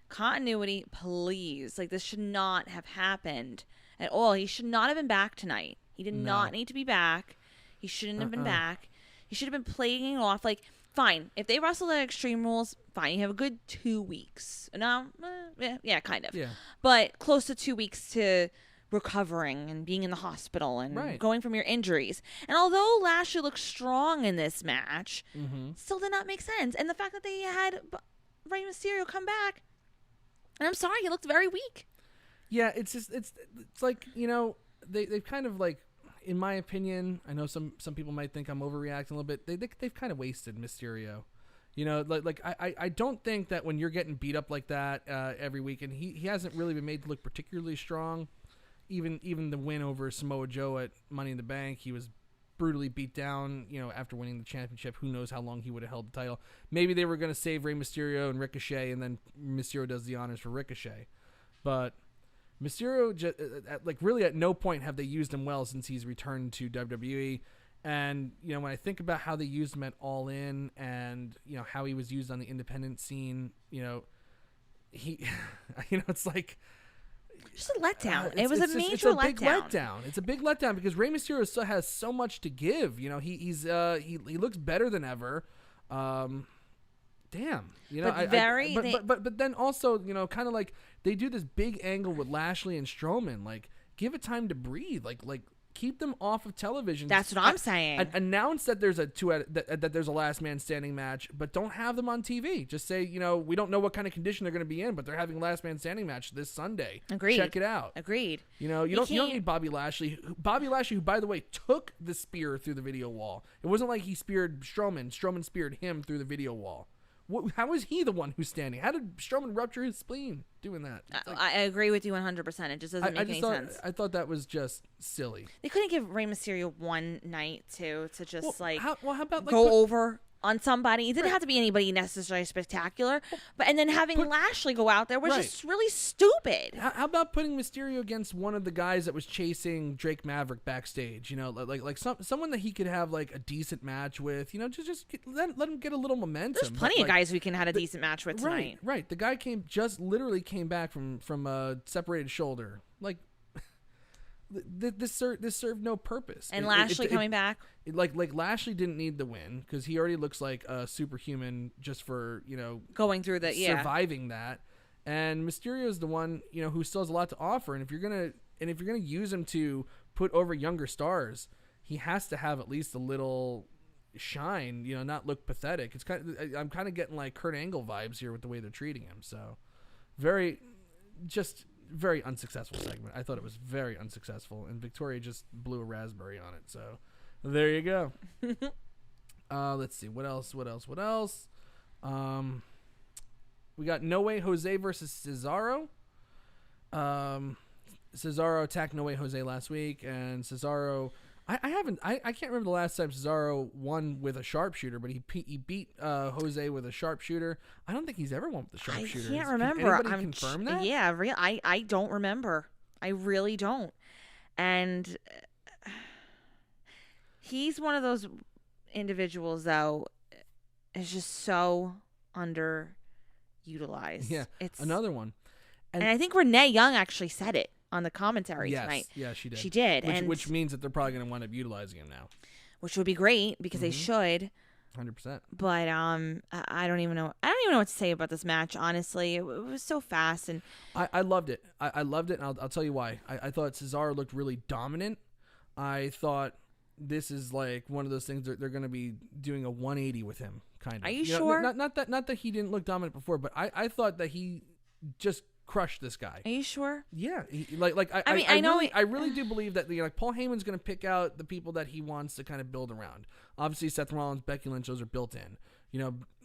continuity, please. Like, this should not have happened at all. He should not have been back tonight. He did not need to be back. He shouldn't have been back. He should have been playing off. Like, fine. If they wrestle at Extreme Rules, fine. You have a good 2 weeks. No, yeah, kind of. Yeah. But close to 2 weeks to recovering and being in the hospital and going from your injuries. And although Lashley looked strong in this match, still did not make sense. And the fact that they had Rey Mysterio come back, and I'm sorry, he looked very weak. Yeah, it's just it's like, they've kind of like, in my opinion, I know some people might think I'm overreacting a little bit. They've kind of wasted Mysterio. I don't think that when you're getting beat up like that every week, and he hasn't really been made to look particularly strong. Even the win over Samoa Joe at Money in the Bank, he was brutally beat down, after winning the championship. Who knows how long he would have held the title. Maybe they were going to save Rey Mysterio and Ricochet, and then Mysterio does the honors for Ricochet. But Mysterio, really at no point have they used him well since he's returned to WWE. And, when I think about how they used him at All In and, how he was used on the independent scene, he, it's like... Just a letdown. It was a major it's a big letdown. It's a big letdown because Rey Mysterio still has so much to give. He looks better than ever. Damn. But then also, kind of like they do this big angle with Lashley and Strowman. Like, give it time to breathe. Like keep them off of television. That's what I'm saying. Announce that there's that there's a last man standing match, but don't have them on TV. Just say, we don't know what kind of condition they're going to be in, but they're having last man standing match this Sunday. Agreed. Check it out. Agreed. You don't need Bobby Lashley. Bobby Lashley, who by the way took the spear through the video wall. It wasn't like he speared Strowman. Strowman speared him through the video wall. How is he the one who's standing? How did Strowman rupture his spleen doing that? I agree with you 100%. It just doesn't make any sense. I thought that was just silly. They couldn't give Rey Mysterio one night to just how about go over on somebody. It didn't have to be anybody necessarily spectacular, and then having Lashley go out there was just really stupid. How about putting Mysterio against one of the guys that was chasing Drake Maverick backstage? Like someone that he could have like a decent match with. Just let him get a little momentum. There's plenty of guys we can have a decent match with tonight. Right. The guy literally came back from a separated shoulder. Like. This served no purpose. And Lashley coming back, like Lashley didn't need the win because he already looks like a superhuman just for going through that, surviving that. And Mysterio's the one who still has a lot to offer. And if you're gonna use him to put over younger stars, he has to have at least a little shine. Not look pathetic. I'm kind of getting like Kurt Angle vibes here with the way they're treating him. So very unsuccessful segment. I thought it was very unsuccessful, and Victoria just blew a raspberry on it. So there you go. Let's see what else. We got No Way Jose versus Cesaro. Cesaro attacked No Way Jose last week, and Cesaro. I can't remember the last time Cesaro won with a sharpshooter, but he beat Jose with a sharpshooter. I don't think he's ever won with a sharpshooter. I can't remember. Can anybody confirm that? Yeah, I don't remember. I really don't. And he's one of those individuals, though, is just so underutilized. Yeah, it's another one. And I think Renee Young actually said it on the commentary tonight. Yeah, she did. She did. Which means that they're probably going to wind up utilizing him now. Which would be great because they should. 100%. But I don't even know. I don't even know what to say about this match, honestly. It was so fast. And I loved it. I loved it, and I'll tell you why. I thought Cesaro looked really dominant. I thought this is like one of those things they're going to be doing a 180 with him, kind of. Are you sure? Not that he didn't look dominant before, but I thought that he just crushed this guy. Are you sure? Yeah, I really do believe that Paul Heyman's going to pick out the people that he wants to kind of build around. Obviously, Seth Rollins, Becky Lynch, those are built in.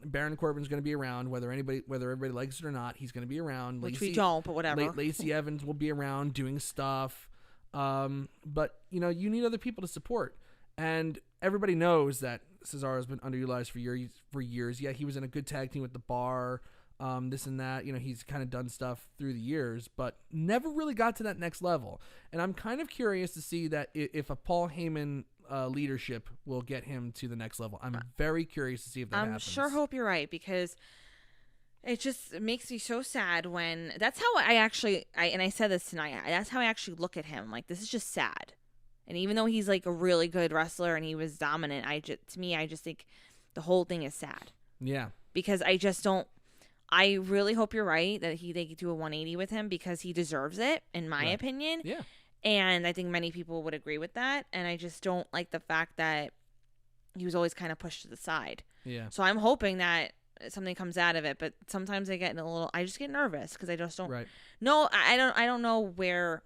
Baron Corbin's going to be around whether everybody likes it or not. He's going to be around. Which we don't, but whatever. Lacey Evans will be around doing stuff. But you need other people to support, and everybody knows that Cesaro's been underutilized for years. Yeah, he was in a good tag team with the Bar. This and that, he's kind of done stuff through the years, but never really got to that next level. And I'm kind of curious to see that if a Paul Heyman leadership will get him to the next level. I'm very curious to see if that happens. I'm sure hope you're right, because it just makes me so sad when that's how I said this tonight. That's how I actually look at him. Like, this is just sad. And even though he's like a really good wrestler and he was dominant, I just think the whole thing is sad. Yeah. Because I really hope you're right that they do a 180 with him, because he deserves it, in my opinion. Yeah. And I think many people would agree with that. And I just don't like the fact that he was always kind of pushed to the side. Yeah. So I'm hoping that something comes out of it. But sometimes I just get nervous because I just don't. Right. No, I don't know where.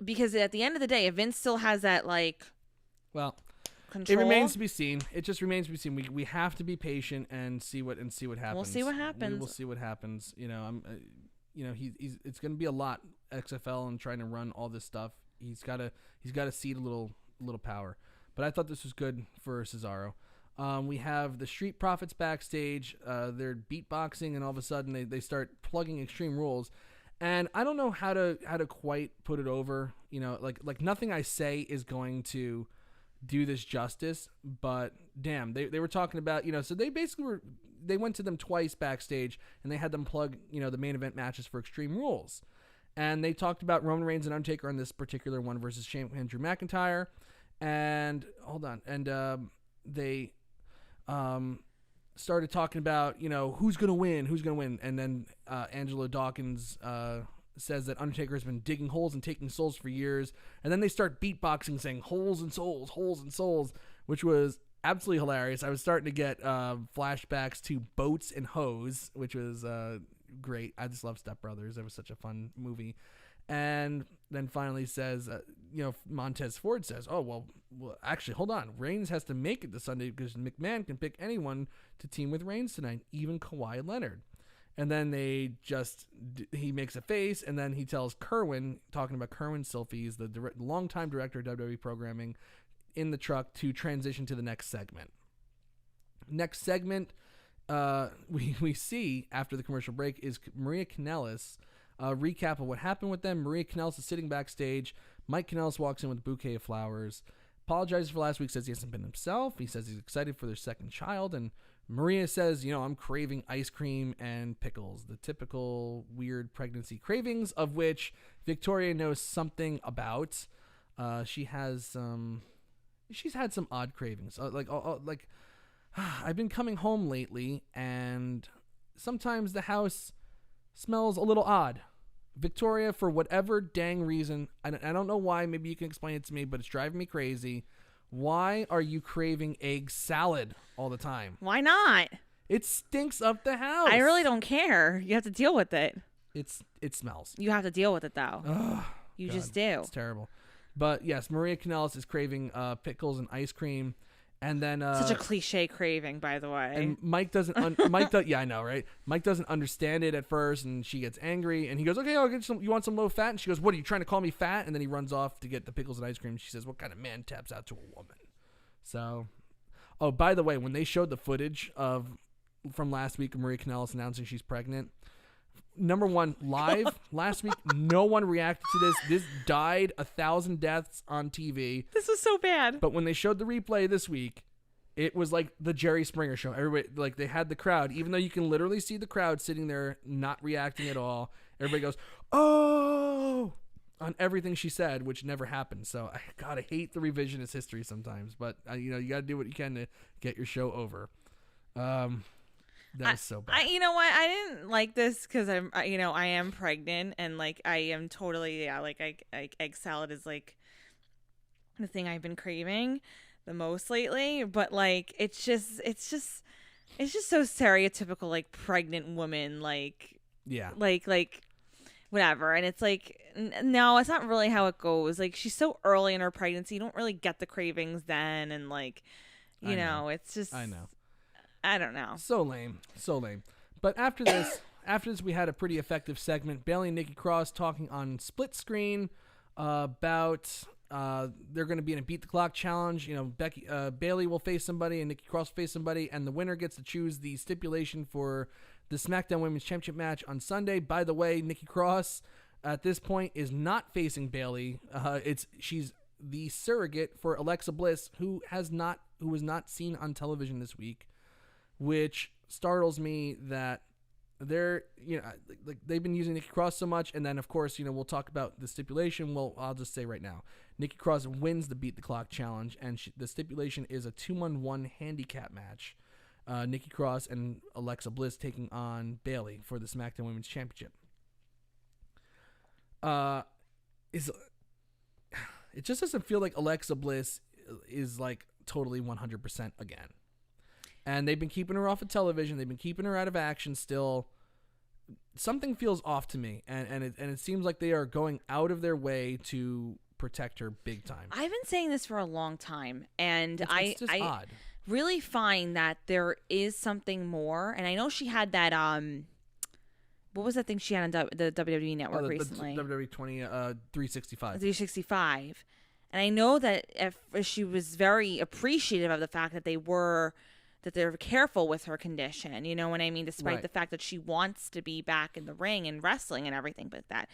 Because at the end of the day, if Vince still has that control. It remains to be seen. It just remains to be seen. We have to be patient and see what happens. We'll see what happens. We will see what happens. It's going to be a lot XFL and trying to run all this stuff. He's got to cede a little little power. But I thought this was good for Cesaro. We have the Street Profits backstage. They're beatboxing, and all of a sudden they start plugging Extreme Rules. And I don't know how to quite put it over. You know, like nothing I say is going to do this justice. But damn, they were talking about, you know, so they basically they went to them twice backstage, and they had them plug, you know, the main event matches for Extreme Rules. And they talked about Roman Reigns and Undertaker on this particular one versus champion Drew McIntyre. And they started talking about, you know, who's gonna win. And then Angelo Dawkins says that Undertaker has been digging holes and taking souls for years. And then they start beatboxing, saying holes and souls, which was absolutely hilarious. I was starting to get flashbacks to Boats and Hoes, which was great. I just love Step Brothers. It was such a fun movie. And then finally says, you know, Montez Ford says, oh, well, actually, hold on. Reigns has to make it this Sunday because McMahon can pick anyone to team with Reigns tonight, even Kawhi Leonard. And then he makes a face, and then he tells Kerwin, talking about Kerwin Silfies, the longtime director of WWE programming, in the truck to transition to the next segment. Next segment we see after the commercial break is Maria Kanellis. Recap of what happened with them. Maria Kanellis is sitting backstage. Mike Kanellis walks in with a bouquet of flowers, apologizes for last week, says he hasn't been himself. He says he's excited for their second child, and Maria says, you know, I'm craving ice cream and pickles, the typical weird pregnancy cravings of which Victoria knows something about. She's had some odd cravings. I've been coming home lately, and sometimes the house smells a little odd. Victoria, for whatever dang reason, I don't know why, maybe you can explain it to me, but it's driving me crazy. Why are you craving egg salad all the time? Why not? It stinks up the house. I really don't care. You have to deal with it. It smells. You have to deal with it, though. Ugh, you God, just do. It's terrible. But yes, Maria Kanellis is craving pickles and ice cream. And then such a cliche craving, by the way. And Mike doesn't. Yeah, I know, right? Mike doesn't understand it at first, and she gets angry. And he goes, "Okay, I'll get some. You want some low fat?" And she goes, "What are you trying to call me fat?" And then he runs off to get the pickles and ice cream. She says, "What kind of man taps out to a woman?" So, oh, by the way, when they showed the footage from last week of Maria Kanellis announcing she's pregnant, number one, live last week, no one reacted to this. This died 1,000 deaths on TV. This was so bad. But when they showed the replay this week, it was like the Jerry Springer show. Everybody, like, they had the crowd, even though you can literally see the crowd sitting there not reacting at all. Everybody goes, "Oh!" on everything she said, which never happened. So I hate the revisionist history sometimes, but you got to do what you can to get your show over. That is so bad. You know what? I didn't like this because I am pregnant, and like I am totally egg salad is like the thing I've been craving the most lately. But like it's just so stereotypical, like pregnant woman, like yeah, like whatever. And it's like no, it's not really how it goes. Like she's so early in her pregnancy, you don't really get the cravings then, and like you know, it's just I know. I don't know. So lame. But after this, we had a pretty effective segment. Bayley and Nikki Cross talking on split screen about they're going to be in a beat the clock challenge. You know, Bayley will face somebody and Nikki Cross will face somebody, and the winner gets to choose the stipulation for the SmackDown Women's Championship match on Sunday. By the way, Nikki Cross at this point is not facing Bayley. She's the surrogate for Alexa Bliss, who was not seen on television this week. Which startles me that they're, you know, like they've been using Nikki Cross so much. And then, of course, you know, we'll talk about the stipulation. Well, I'll just say right now, Nikki Cross wins the Beat the Clock challenge. And the stipulation is a 2-on-1 handicap match. Nikki Cross and Alexa Bliss taking on Bayley for the SmackDown Women's Championship. It just doesn't feel like Alexa Bliss is like totally 100% again. And they've been keeping her off of television. They've been keeping her out of action still. Something feels off to me. And it seems like they are going out of their way to protect her big time. I've been saying this for a long time. And it's just odd. Really find that there is something more. And I know she had that, what was that thing she had on the WWE Network recently? WWE 365. 365. And I know that if she was very appreciative of the fact that they're careful with her condition, you know what I mean? Despite the fact that she wants to be back in the ring and wrestling and everything like that.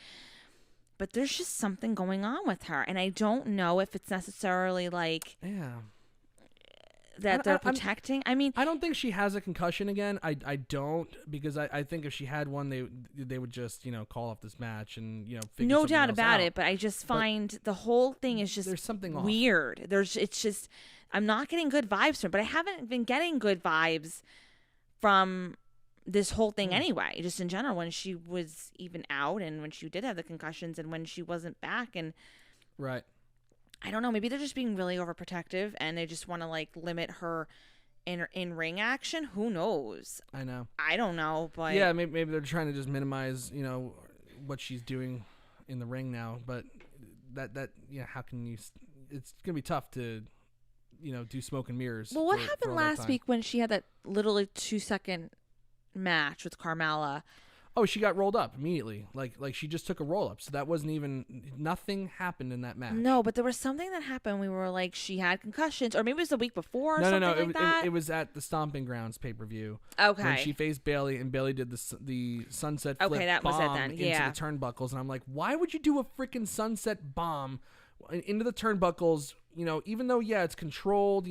But there's just something going on with her. And I don't know if it's necessarily like that they're protecting. I mean, I don't think she has a concussion again. I don't, because I think if she had one, they would just, call off this match and, figure no something doubt else about out. it. But I just find the whole thing is just there's something weird. It's just, I'm not getting good vibes from her, but I haven't been getting good vibes from this whole thing anyway, just in general, when she was even out and when she did have the concussions and when she wasn't back. And right. I don't know, maybe they're just being really overprotective and they just want to like limit her in ring action. Who knows? I know. I don't know, but yeah, maybe they're trying to just minimize, what she's doing in the ring now. But that how can you? It's gonna be tough to, do smoke and mirrors. Well, what happened last week when she had that literally 2-second match with Carmella? Oh, she got rolled up immediately. Like she just took a roll up. So that wasn't even, nothing happened in that match. No, but there was something that happened. We were like, she had concussions, or maybe it was the week before or something like that. It was at the Stomping Grounds pay-per-view. Okay. When she faced Bayley, and Bayley did the sunset flip that was it then. into the turnbuckles. And I'm like, why would you do a freaking sunset bomb into the turnbuckles? Even though, it's controlled,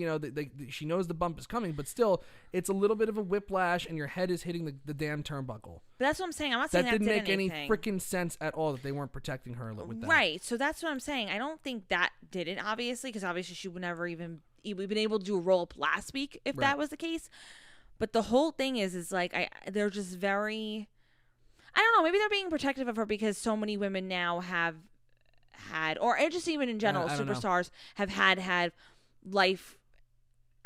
she knows the bump is coming, but still, it's a little bit of a whiplash, and your head is hitting the damn turnbuckle. But that's what I'm saying. I'm not saying that didn't make anything. any freaking sense at all that they weren't protecting her with that. Right. So that's what I'm saying. I don't think that didn't, obviously, because obviously she would never even been able to do a roll-up last week if that was the case. But the whole thing is like, they're just very, I don't know, maybe they're being protective of her because so many women now have had, or just even in general, superstars have had life,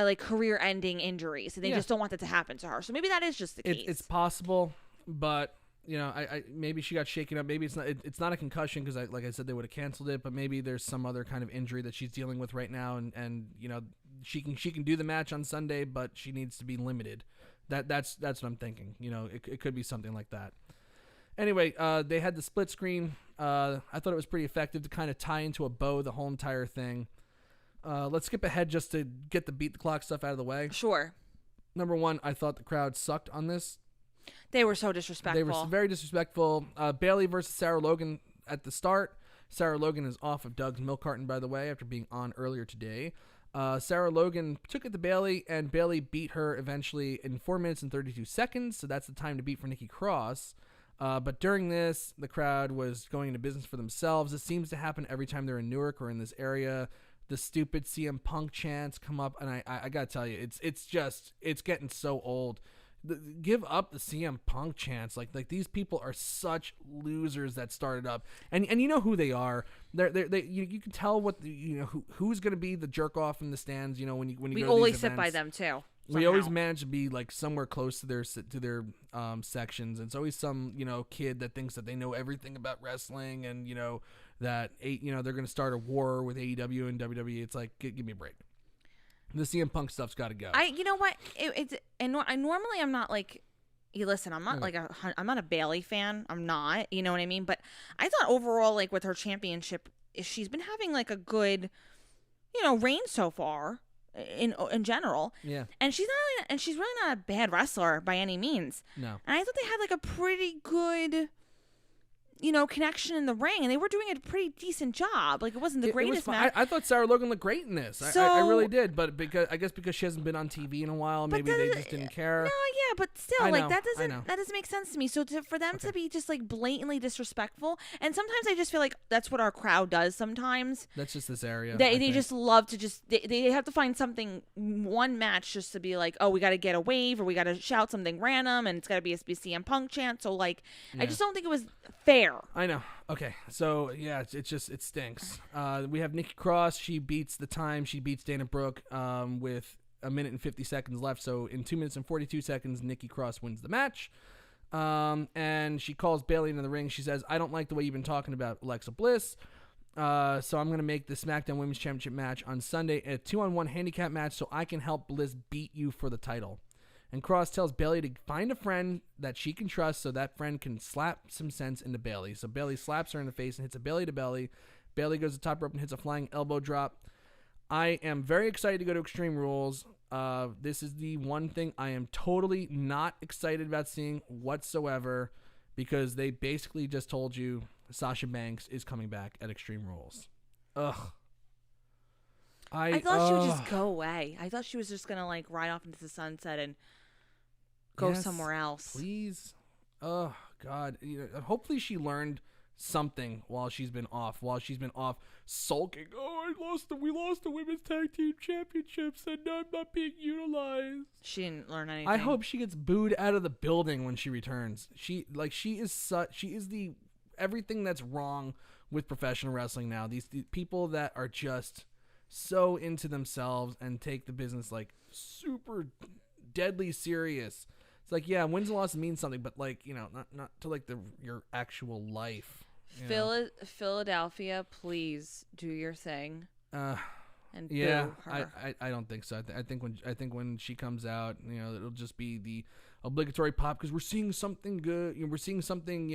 like career-ending injuries, and they just don't want that to happen to her. So maybe that is just the case. It's possible, but I maybe she got shaken up. Maybe it's not a concussion because, like I said, they would have canceled it. But maybe there's some other kind of injury that she's dealing with right now, and she can do the match on Sunday, but she needs to be limited. That's what I'm thinking. It could be something like that. Anyway, they had the split screen. I thought it was pretty effective to kind of tie into a bow the whole entire thing. Let's skip ahead just to get the beat the clock stuff out of the way. Sure. Number one, I thought the crowd sucked on this. They were so disrespectful. They were very disrespectful. Bayley versus Sarah Logan at the start. Sarah Logan is off of Doug's milk carton, by the way, after being on earlier today. Sarah Logan took it to Bayley, and Bayley beat her eventually in 4 minutes and 32 seconds, so that's the time to beat for Nikki Cross. But during this, the crowd was going into business for themselves. It seems to happen every time they're in Newark or in this area. The stupid CM Punk chants come up, and I gotta tell you, it's getting so old. Give up the CM Punk chants. Like these people are such losers that started up, and you know who they are. You can tell what who's gonna be the jerk off in the stands. When you we go to always these sit by events. them too. We always manage to be like somewhere close to their sections. And it's always some kid that thinks that they know everything about wrestling, and that they're going to start a war with AEW and WWE. It's like, give me a break. The CM Punk stuff's got to go. You know what? Normally I'm not like, listen, I'm not I'm not a Bayley fan. I'm not. You know what I mean? But I thought overall, like with her championship, she's been having like a good, reign so far. In general, and she's really not a bad wrestler by any means. No, and I thought they had like a pretty good, connection in the ring, and they were doing a pretty decent job. Like it wasn't the greatest match. I thought Sarah Logan looked great in this. I really did, but because she hasn't been on TV in a while, maybe they just didn't care. No, yeah, but still, that doesn't make sense to me. So for them to be just like blatantly disrespectful, and sometimes I just feel like that's what our crowd does. Sometimes that's just this area. They just love to they have to find something, one match just to be like, oh, we got to get a wave or we got to shout something random, and it's got to be a CM Punk chant. So I just don't think it was fair. I know. Okay, so yeah, it stinks. We have Nikki Cross. She beats the time. She beats Dana Brooke with 1 minute and 50 seconds left. So in 2 minutes and 42 seconds, Nikki Cross wins the match. And she calls Bayley into the ring. She says, "I don't like the way you've been talking about Alexa Bliss. So I'm going to make the SmackDown Women's Championship match on Sunday a 2-on-1 handicap match so I can help Bliss beat you for the title." And Cross tells Bayley to find a friend that she can trust so that friend can slap some sense into Bayley. So Bayley slaps her in the face and hits a belly to belly. Bayley goes to top rope and hits a flying elbow drop. I am very excited to go to Extreme Rules. This is the one thing I am totally not excited about seeing whatsoever, because they basically just told you Sasha Banks is coming back at Extreme Rules. Ugh. I thought she would just go away. I thought she was just going to like ride off into the sunset and go somewhere else. Please. Oh, God. Hopefully she learned something while she's been off. Sulking. Oh, we lost the women's tag team championships and I'm not being utilized. She didn't learn anything. I hope she gets booed out of the building when she returns. She is the everything that's wrong with professional wrestling now. These people that are just so into themselves and take the business like super deadly serious. It's like, yeah, wins and losses mean something, but like, not to like your actual life. Philadelphia, please do your thing. And yeah, boo her. I don't think so. I think when she comes out, it'll just be the obligatory pop because we're seeing something good. We're seeing something,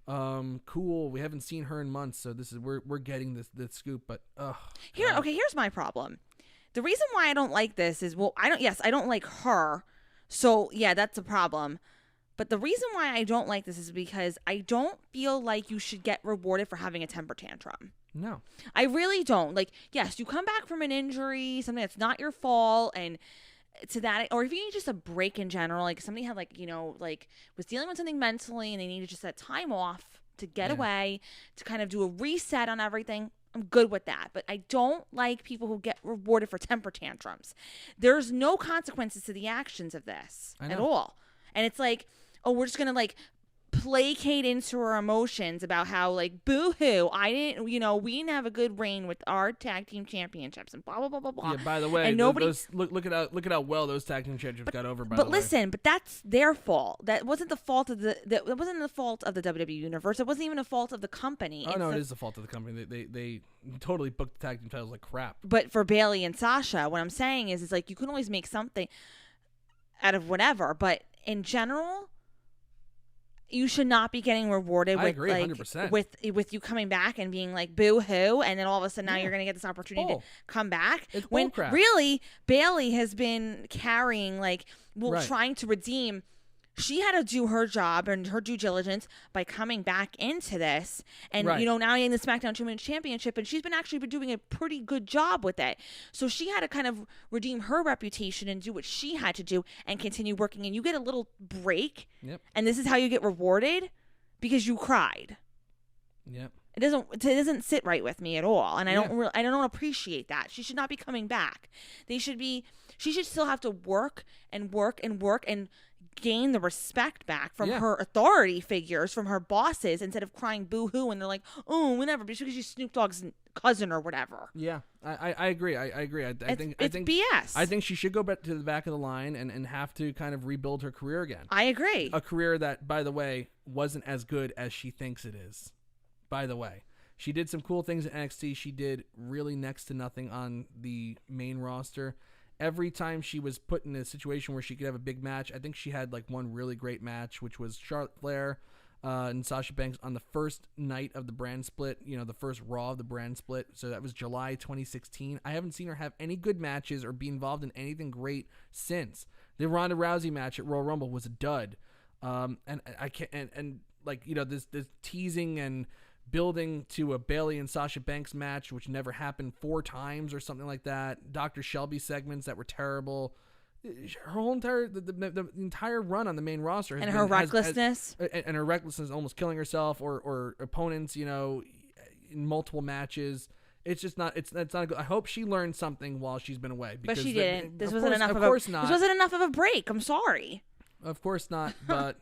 cool. We haven't seen her in months, so we're getting this scoop. But here's my problem. The reason why I don't like this is I don't like her. So yeah, that's a problem. But the reason why I don't like this is because I don't feel like you should get rewarded for having a temper tantrum. No. I really don't. Like, yes, you come back from an injury, something that's not your fault, and to that, or if you need just a break in general, like somebody had was dealing with something mentally and they needed just that time off to get away, to kind of do a reset on everything, I'm good with that. But I don't like people who get rewarded for temper tantrums. There's no consequences to the actions of this at all. And it's like, oh, we're just going to like placate into her emotions about how like, boo-hoo, we didn't have a good reign with our tag team championships and blah, blah, blah, blah, blah. Yeah, by the way, and nobody, look at how well those tag team championships got over, by the way. But listen, but that's their fault. That wasn't the fault of that wasn't the fault of the WWE Universe. It wasn't even a fault of the company. Oh, it is the fault of the company. They totally booked the tag team titles like crap. But for Bayley and Sasha, what I'm saying is like you can always make something out of whatever, but in general, you should not be getting rewarded with 100%. with you coming back and being like boo hoo, and then all of a sudden now you're going to get this opportunity to come back. It's when bullcrap. Really Bayley has been carrying trying to redeem. She had to do her job and her due diligence by coming back into this, and now in the SmackDown Women's Championship, and she's been doing a pretty good job with it. So she had to kind of redeem her reputation and do what she had to do and continue working. And you get a little break, and this is how you get rewarded because you cried. Yep. It doesn't sit right with me at all, and I don't appreciate that. She should not be coming back. She should still have to work and work and work and gain the respect back from her authority figures, from her bosses, instead of crying boo-hoo and they're like, oh, whatever, just because she's Snoop Dogg's cousin or whatever. Yeah, I agree. I agree. I think BS. I think she should go back to the back of the line and have to kind of rebuild her career again. I agree. A career that, by the way, wasn't as good as she thinks it is. By the way, she did some cool things in NXT. She did really next to nothing on the main roster. Every time she was put in a situation where she could have a big match, I think she had like one really great match, which was Charlotte Flair and Sasha Banks on the first night of the brand split, the first Raw of the brand split. So that was July 2016. I haven't seen her have any good matches or be involved in anything great since. The Ronda Rousey match at Royal Rumble was a dud. And I can't, and this teasing and building to a Bayley and Sasha Banks match, which never happened 4 times or something like that. Dr. Shelby segments that were terrible. Her whole the entire run on the main roster has her recklessness and her recklessness, almost killing herself or opponents, in multiple matches. It's just not. It's not good. I hope she learned something while she's been away. But she didn't. This wasn't enough. Of course not. This wasn't enough of a break. I'm sorry. Of course not. But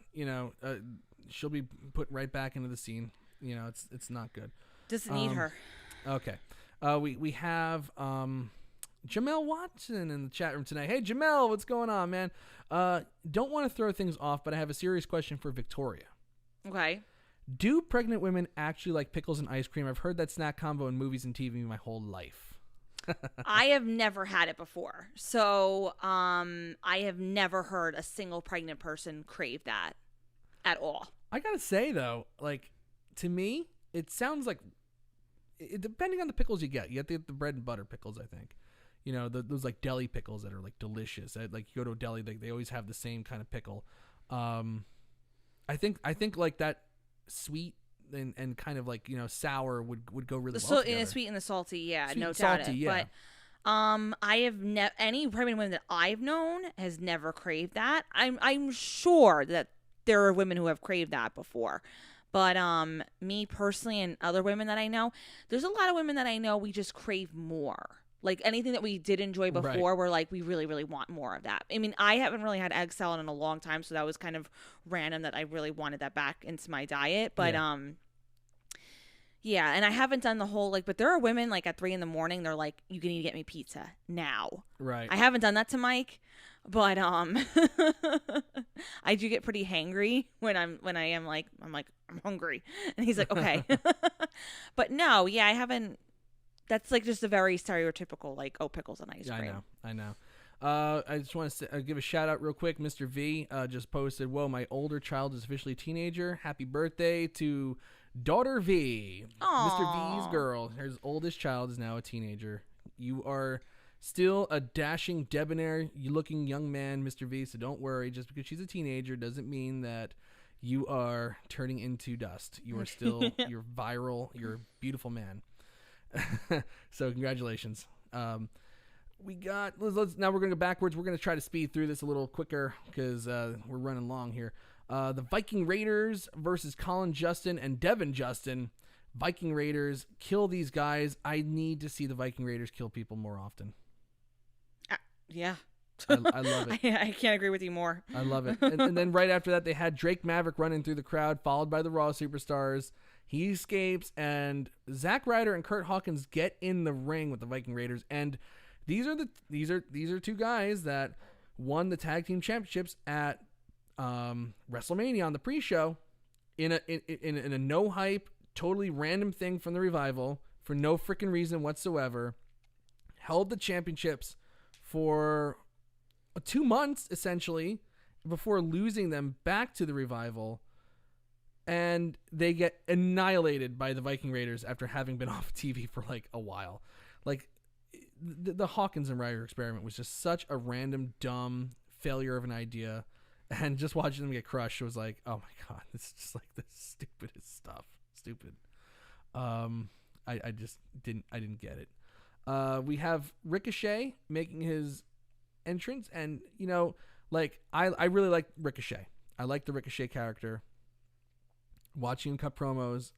she'll be put right back into the scene. It's not good. Doesn't need her. Okay. We have Jamel Watson in the chat room tonight. Hey, Jamel, what's going on, man? Don't want to throw things off, but I have a serious question for Victoria. Okay. Do pregnant women actually like pickles and ice cream? I've heard that snack combo in movies and TV my whole life. I have never had it before. So I have never heard a single pregnant person crave that at all. I got to say, though, to me, it sounds like depending on the pickles you get the bread and butter pickles, I think. You know, those like deli pickles that are like delicious. Like you go to a deli, they always have the same kind of pickle. I think like that sweet and kind of like, you know, sour would go really well together. The sweet and the salty, yeah, Sweet no and doubt. salty, yeah. But I have any pregnant women that I've known has never craved that. I'm sure that there are women who have craved that before. But me personally and other women that I know, there's a lot of women that I know we just crave more. Like anything that we did enjoy before, we're like, we really, really want more of that. I mean, I haven't really had egg salad in a long time, so that was kind of random that I really wanted that back into my diet. But yeah, and I haven't done the whole but there are women like at 3 a.m, they're like, you need to get me pizza now. Right. I haven't done that to Mike, but I do get pretty hangry when I'm hungry, and he's like, okay. But no, yeah, I haven't. That's like just a very stereotypical pickles and ice cream. I know. I just want to give a shout out real quick. Mr. V just posted, "Whoa, my older child is officially a teenager. Happy birthday to daughter V." Aww. Mr. V's girl, his oldest child, is now a teenager. You are still a dashing, debonair-looking young man, Mr. V. So don't worry. Just because she's a teenager doesn't mean that you are turning into dust. You are still you're viral. You're a beautiful man. So congratulations. We got now we're going to go backwards. We're going to try to speed through this a little quicker because we're running long here. The Viking Raiders versus Colin Justin and Devin Justin. Viking Raiders kill these guys. I need to see the Viking Raiders kill people more often. Yeah. I love it. I can't agree with you more. I love it. And then right after that, they had Drake Maverick running through the crowd, followed by the Raw Superstars. He escapes, and Zack Ryder and Kurt Hawkins get in the ring with the Viking Raiders. And these are two guys that won the tag team championships at WrestleMania on the pre-show in a no hype, totally random thing from the Revival for no freaking reason whatsoever. Held the championships for 2 months essentially before losing them back to the Revival. And they get annihilated by the Viking Raiders after having been off TV for like a while. Like the Hawkins and Ryder experiment was just such a random, dumb failure of an idea. And just watching them get crushed was like, oh my God, this is just like the stupidest stuff. Stupid. I just didn't get it. We have Ricochet making his entrance, and you know, like I really like Ricochet. I like the Ricochet character. Watching him cut promos,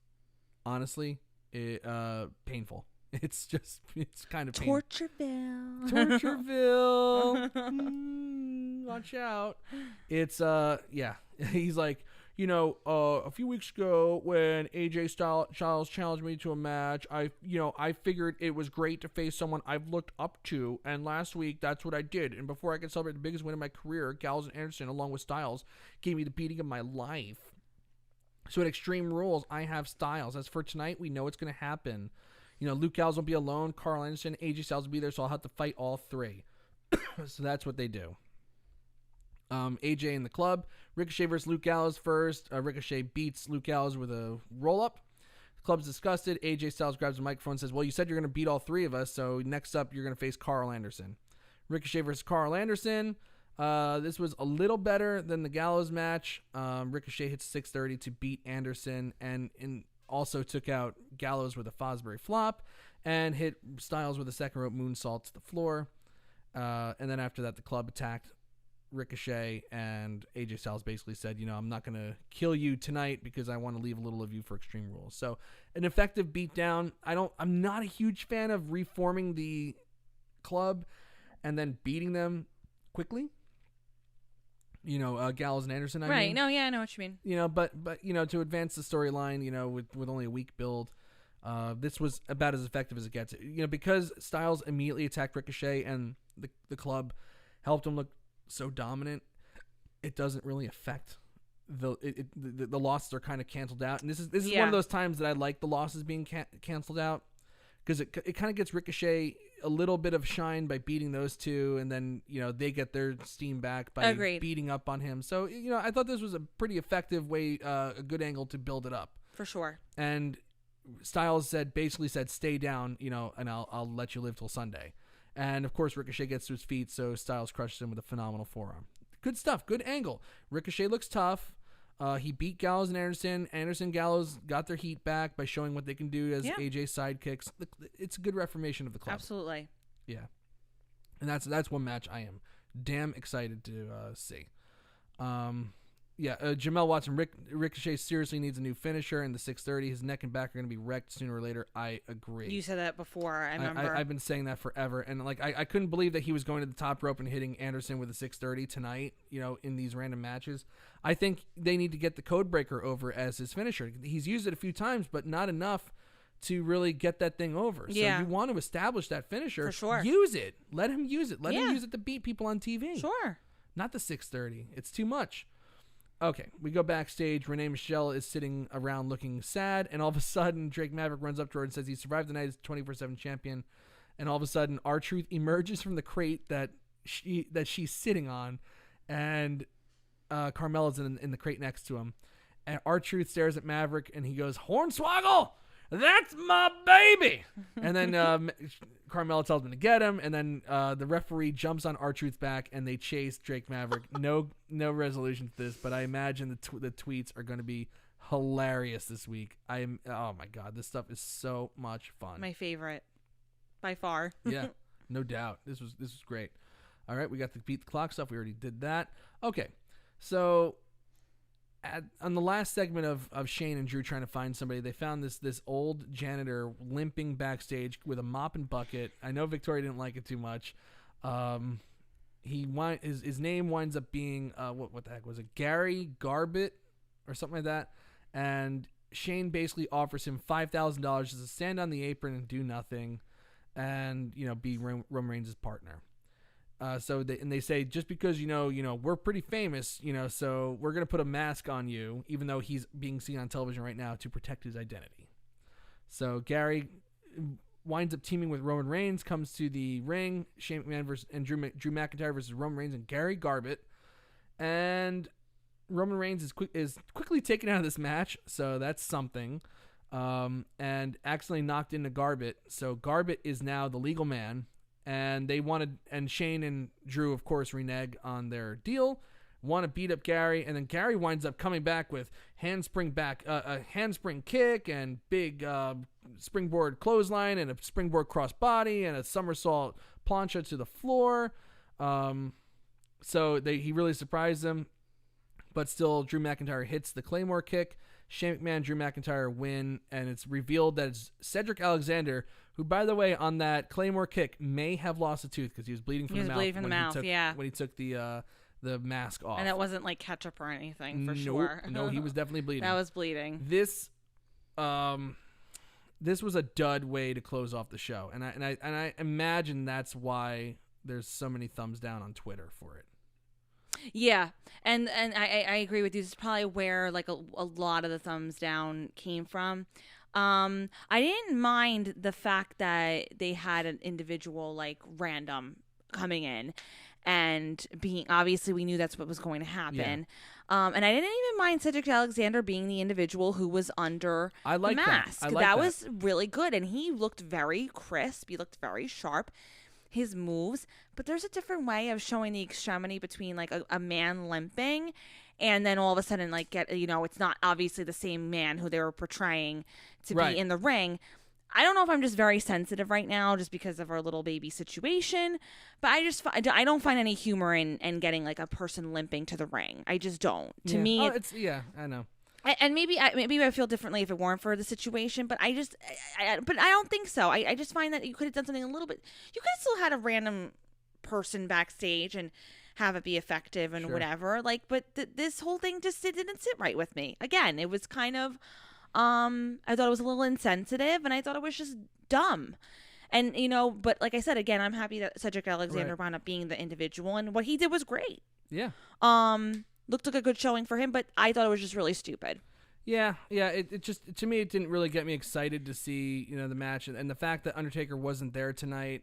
honestly, painful. It's kind of painful. Tortureville. Watch out. It's yeah. He's like, you know, a few weeks ago when AJ Styles challenged me to a match, I figured it was great to face someone I've looked up to, and last week that's what I did. And before I could celebrate the biggest win of my career, Gallows and Anderson, along with Styles, gave me the beating of my life. So at Extreme Rules, I have Styles. As for tonight, we know it's going to happen. You know, Luke Gallows will be alone, Carl Anderson, AJ Styles will be there, so I'll have to fight all three. So that's what they do. AJ in the club. Ricochet versus Luke Gallows first. Ricochet beats Luke Gallows with a roll-up. The club's disgusted. AJ Styles grabs a microphone and says, well, you said you're going to beat all three of us, so next up you're going to face Carl Anderson. Ricochet versus Carl Anderson. This was a little better than the Gallows match. Ricochet hits 630 to beat Anderson and also took out Gallows with a Fosbury flop and hit Styles with a second rope moonsault to the floor. And then after that, the club attacked Ricochet, and AJ Styles basically said, you know, I'm not going to kill you tonight because I want to leave a little of you for Extreme Rules. So an effective beatdown. I'm not a huge fan of reforming the club and then beating them quickly. You know, Gallows and Anderson. I mean. No, yeah, I know what you mean. You know, but you know, to advance the storyline, you know, with only a week build, this was about as effective as it gets. You know, because Styles immediately attacked Ricochet and the club helped him look so dominant, it doesn't really affect the losses are kind of canceled out. And this is one of those times that I like the losses being canceled out, because it kind of gets Ricochet a little bit of shine by beating those two, and then, you know, they get their steam back by beating up on him. So, you know, I thought this was a pretty effective way, a good angle to build it up. For sure. And Styles basically said, stay down, and I'll let you live till Sunday. And of course, Ricochet gets to his feet, so Styles crushes him with a phenomenal forearm. Good stuff, good angle. Ricochet looks tough. He beat Gallows and Anderson. Anderson, Gallows got their heat back by showing what they can do as AJ sidekicks. It's a good reformation of the club. Absolutely. Yeah. And that's one match I am damn excited to see. Jamel Watson, Ricochet seriously needs a new finisher in the 630. His neck and back are going to be wrecked sooner or later. I agree. You said that before. I remember. I've been saying that forever. And I couldn't believe that he was going to the top rope and hitting Anderson with a 630 tonight, in these random matches. I think they need to get the Codebreaker over as his finisher. He's used it a few times, but not enough to really get that thing over. Yeah. So you want to establish that finisher. For sure. Use it. Let him use it. Let him use it to beat people on TV. Sure. Not the 630. It's too much. Okay, we go backstage. Renee Michelle is sitting around looking sad, and all of a sudden, Drake Maverick runs up to her and says he survived the night as 24/7 champion. And all of a sudden, R-Truth emerges from the crate that she's sitting on, and Carmella's in the crate next to him. And R-Truth stares at Maverick, and he goes, "Hornswoggle, that's my baby!" And then Carmella tells him to get him, and then the referee jumps on R-Truth's back, and they chase Drake Maverick. No resolution to this, but I imagine the tweets are going to be hilarious this week. Oh my god, this stuff is so much fun. My favorite, by far. Yeah, no doubt. This was great. All right, we got the beat the clock stuff. We already did that. Okay, so on the last segment of Shane and Drew trying to find somebody, they found this old janitor limping backstage with a mop and bucket. I know Victoria didn't like it too much. His name winds up being what the heck was it? Gary Garbett or something like that. And Shane basically offers him $5,000 just to stand on the apron and do nothing, and be Roman Reigns' partner. So they say, just because we're pretty famous, so we're gonna put a mask on you, even though he's being seen on television right now, to protect his identity. So Gary winds up teaming with Roman Reigns, comes to the ring, Shane McMahon and Drew McIntyre versus Roman Reigns and Gary Garbett, and Roman Reigns is quickly taken out of this match, so that's something, and accidentally knocked into Garbett. So Garbett is now the legal man. And and Shane and Drew, of course, renege on their deal, want to beat up Gary, and then Gary winds up coming back with a handspring kick and big springboard clothesline and a springboard crossbody and a somersault plancha to the floor. So he really surprised them, but still Drew McIntyre hits the Claymore kick. Shane McMahon, Drew McIntyre win, and it's revealed that it's Cedric Alexander, who, by the way, on that Claymore kick may have lost a tooth because he was bleeding from the mouth. When he took the mask off. And that wasn't like ketchup or anything, for sure. No, he was definitely bleeding. That was bleeding. This was a dud way to close off the show, and I imagine that's why there's so many thumbs down on Twitter for it. Yeah, and I agree with you. This is probably where like a lot of the thumbs down came from. I didn't mind the fact that they had an individual like random coming in and being, obviously we knew that's what was going to happen. Yeah. And I didn't even mind Cedric Alexander being the individual who was under the mask. That was really good, and he looked very crisp. He looked very sharp. His moves, but there's a different way of showing the extremity between like a man limping and then all of a sudden like it's not obviously the same man who they were portraying to be in the ring. I don't know if I'm just very sensitive right now just because of our little baby situation, but I don't find any humor in getting like a person limping to the ring. I just don't. To me, I know. And maybe I feel differently if it weren't for the situation, but I don't think so. I just find that you could have done something a little bit. You could have still had a random person backstage and have it be effective and whatever. Like, but this whole thing just didn't sit right with me. Again, it was kind of, I thought it was a little insensitive, and I thought it was just dumb. And but like I said, again, I'm happy that Cedric Alexander wound up being the individual, and what he did was great. Yeah. Looked like a good showing for him, but I thought it was just really stupid. Yeah. It just, to me, it didn't really get me excited to see, the match, and the fact that Undertaker wasn't there tonight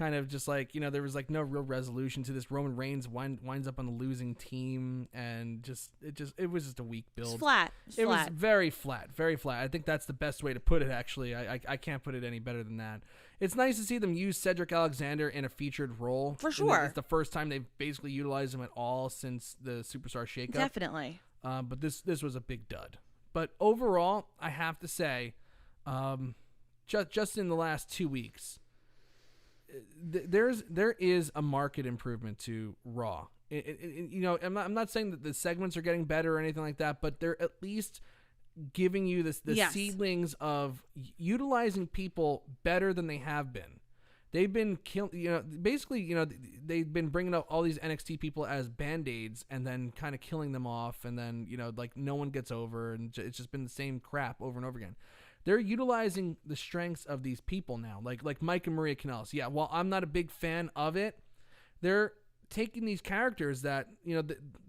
kind of just like, there was like no real resolution to this. Roman Reigns winds up on the losing team, and it was just a weak build. It's flat. It was very flat, very flat. I think that's the best way to put it, actually. I can't put it any better than that. It's nice to see them use Cedric Alexander in a featured role. For sure. It's the first time they've basically utilized him at all since the Superstar shakeup. Definitely. But this was a big dud. But overall, I have to say, just in the last 2 weeks, there is a market improvement to Raw. I'm not saying that the segments are getting better or anything like that, but they're at least giving you the seedlings of utilizing people better than they have been. They've been they've been bringing up all these NXT people as Band-Aids and then kind of killing them off, and then like no one gets over, and it's just been the same crap over and over again. They're utilizing the strengths of these people now, like Mike and Maria Kanellis. Yeah, while I'm not a big fan of it, they're taking these characters that,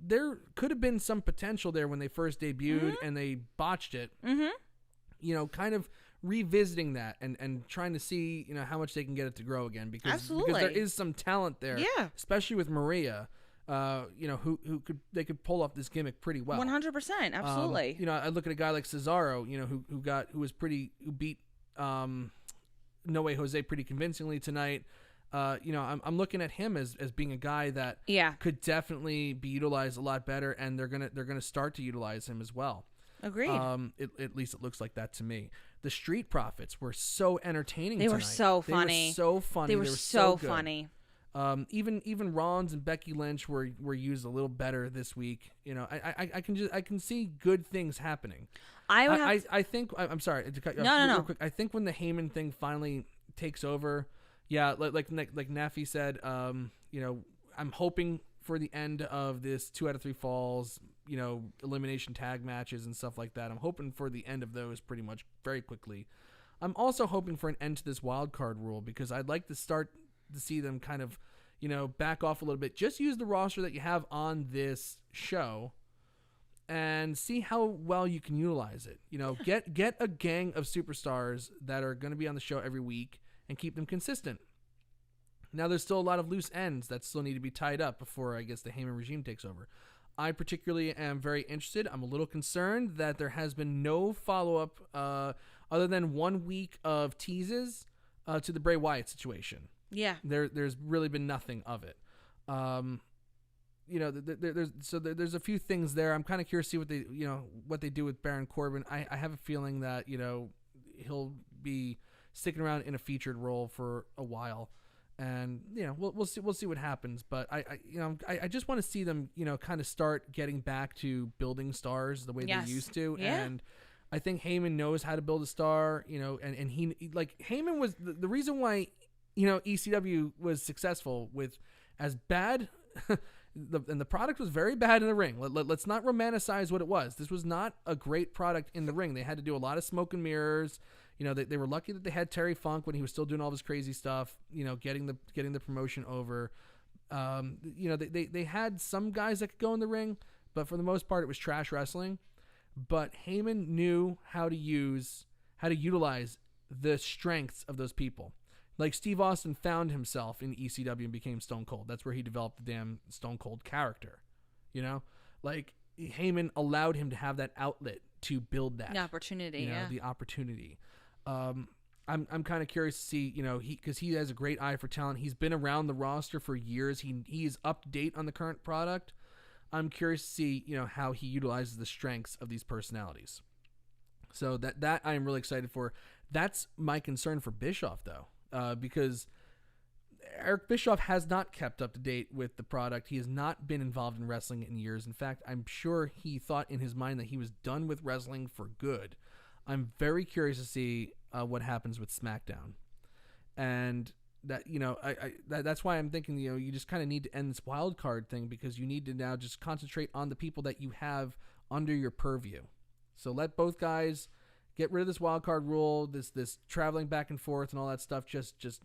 there could have been some potential there when they first debuted, and they botched it. Mm-hmm. Kind of revisiting that and trying to see, how much they can get it to grow again, because there is some talent there, especially with Maria. Who could pull off this gimmick pretty well. 100%, absolutely. I look at a guy like Cesaro, who beat No Way Jose pretty convincingly tonight. I'm looking at him as being a guy that could definitely be utilized a lot better, and they're gonna start to utilize him as well. Agreed. At least it looks like that to me. The Street Profits were so entertaining. They tonight. were so funny. They were so funny. They were so funny. Even Rollins and Becky Lynch were used a little better this week. I can see good things happening. I think I'm sorry to cut you off real quick. I think when the Heyman thing finally takes over, like Nafi said, I'm hoping for the end of this 2 out of 3 falls, elimination tag matches and stuff like that. I'm hoping for the end of those pretty much very quickly. I'm also hoping for an end to this wild card rule, because I'd like to start to see them kind of, back off a little bit. Just use the roster that you have on this show and see how well you can utilize it. Get a gang of superstars that are going to be on the show every week and keep them consistent. Now, there's still a lot of loose ends that still need to be tied up before, I guess, the Heyman regime takes over. I particularly am very interested. I'm a little concerned that there has been no follow-up other than 1 week of teases to the Bray Wyatt situation. Yeah. There's really been nothing of it. There's a few things there. I'm kind of curious to see what they do with Baron Corbin. I have a feeling that, he'll be sticking around in a featured role for a while. And we'll see what happens, but I just want to see them kind of start getting back to building stars the way they used to, and I think Heyman knows how to build a star, and he Heyman was the reason why ECW was successful with as bad. And the product was very bad in the ring. Let's not romanticize what it was. This was not a great product in the ring. They had to do a lot of smoke and mirrors. They were lucky that they had Terry Funk when he was still doing all this crazy stuff, getting the promotion over. They had some guys that could go in the ring, but for the most part, it was trash wrestling. But Heyman knew how to utilize the strengths of those people. Like Steve Austin found himself in ECW and became Stone Cold. That's where he developed the damn Stone Cold character. Like Heyman allowed him to have that outlet to build that. The opportunity, the opportunity. I'm kind of curious to see, because he has a great eye for talent. He's been around the roster for years. He is up to date on the current product. I'm curious to see, how he utilizes the strengths of these personalities. So that I am really excited for. That's my concern for Bischoff, though, because Eric Bischoff has not kept up to date with the product. He has not been involved in wrestling in years. In fact, I'm sure he thought in his mind that he was done with wrestling for good. I'm very curious to see what happens with SmackDown, and that that's why I'm thinking you just kind of need to end this wild card thing, because you need to now just concentrate on the people that you have under your purview. So let both guys get rid of this wild card rule, this traveling back and forth and all that stuff. Just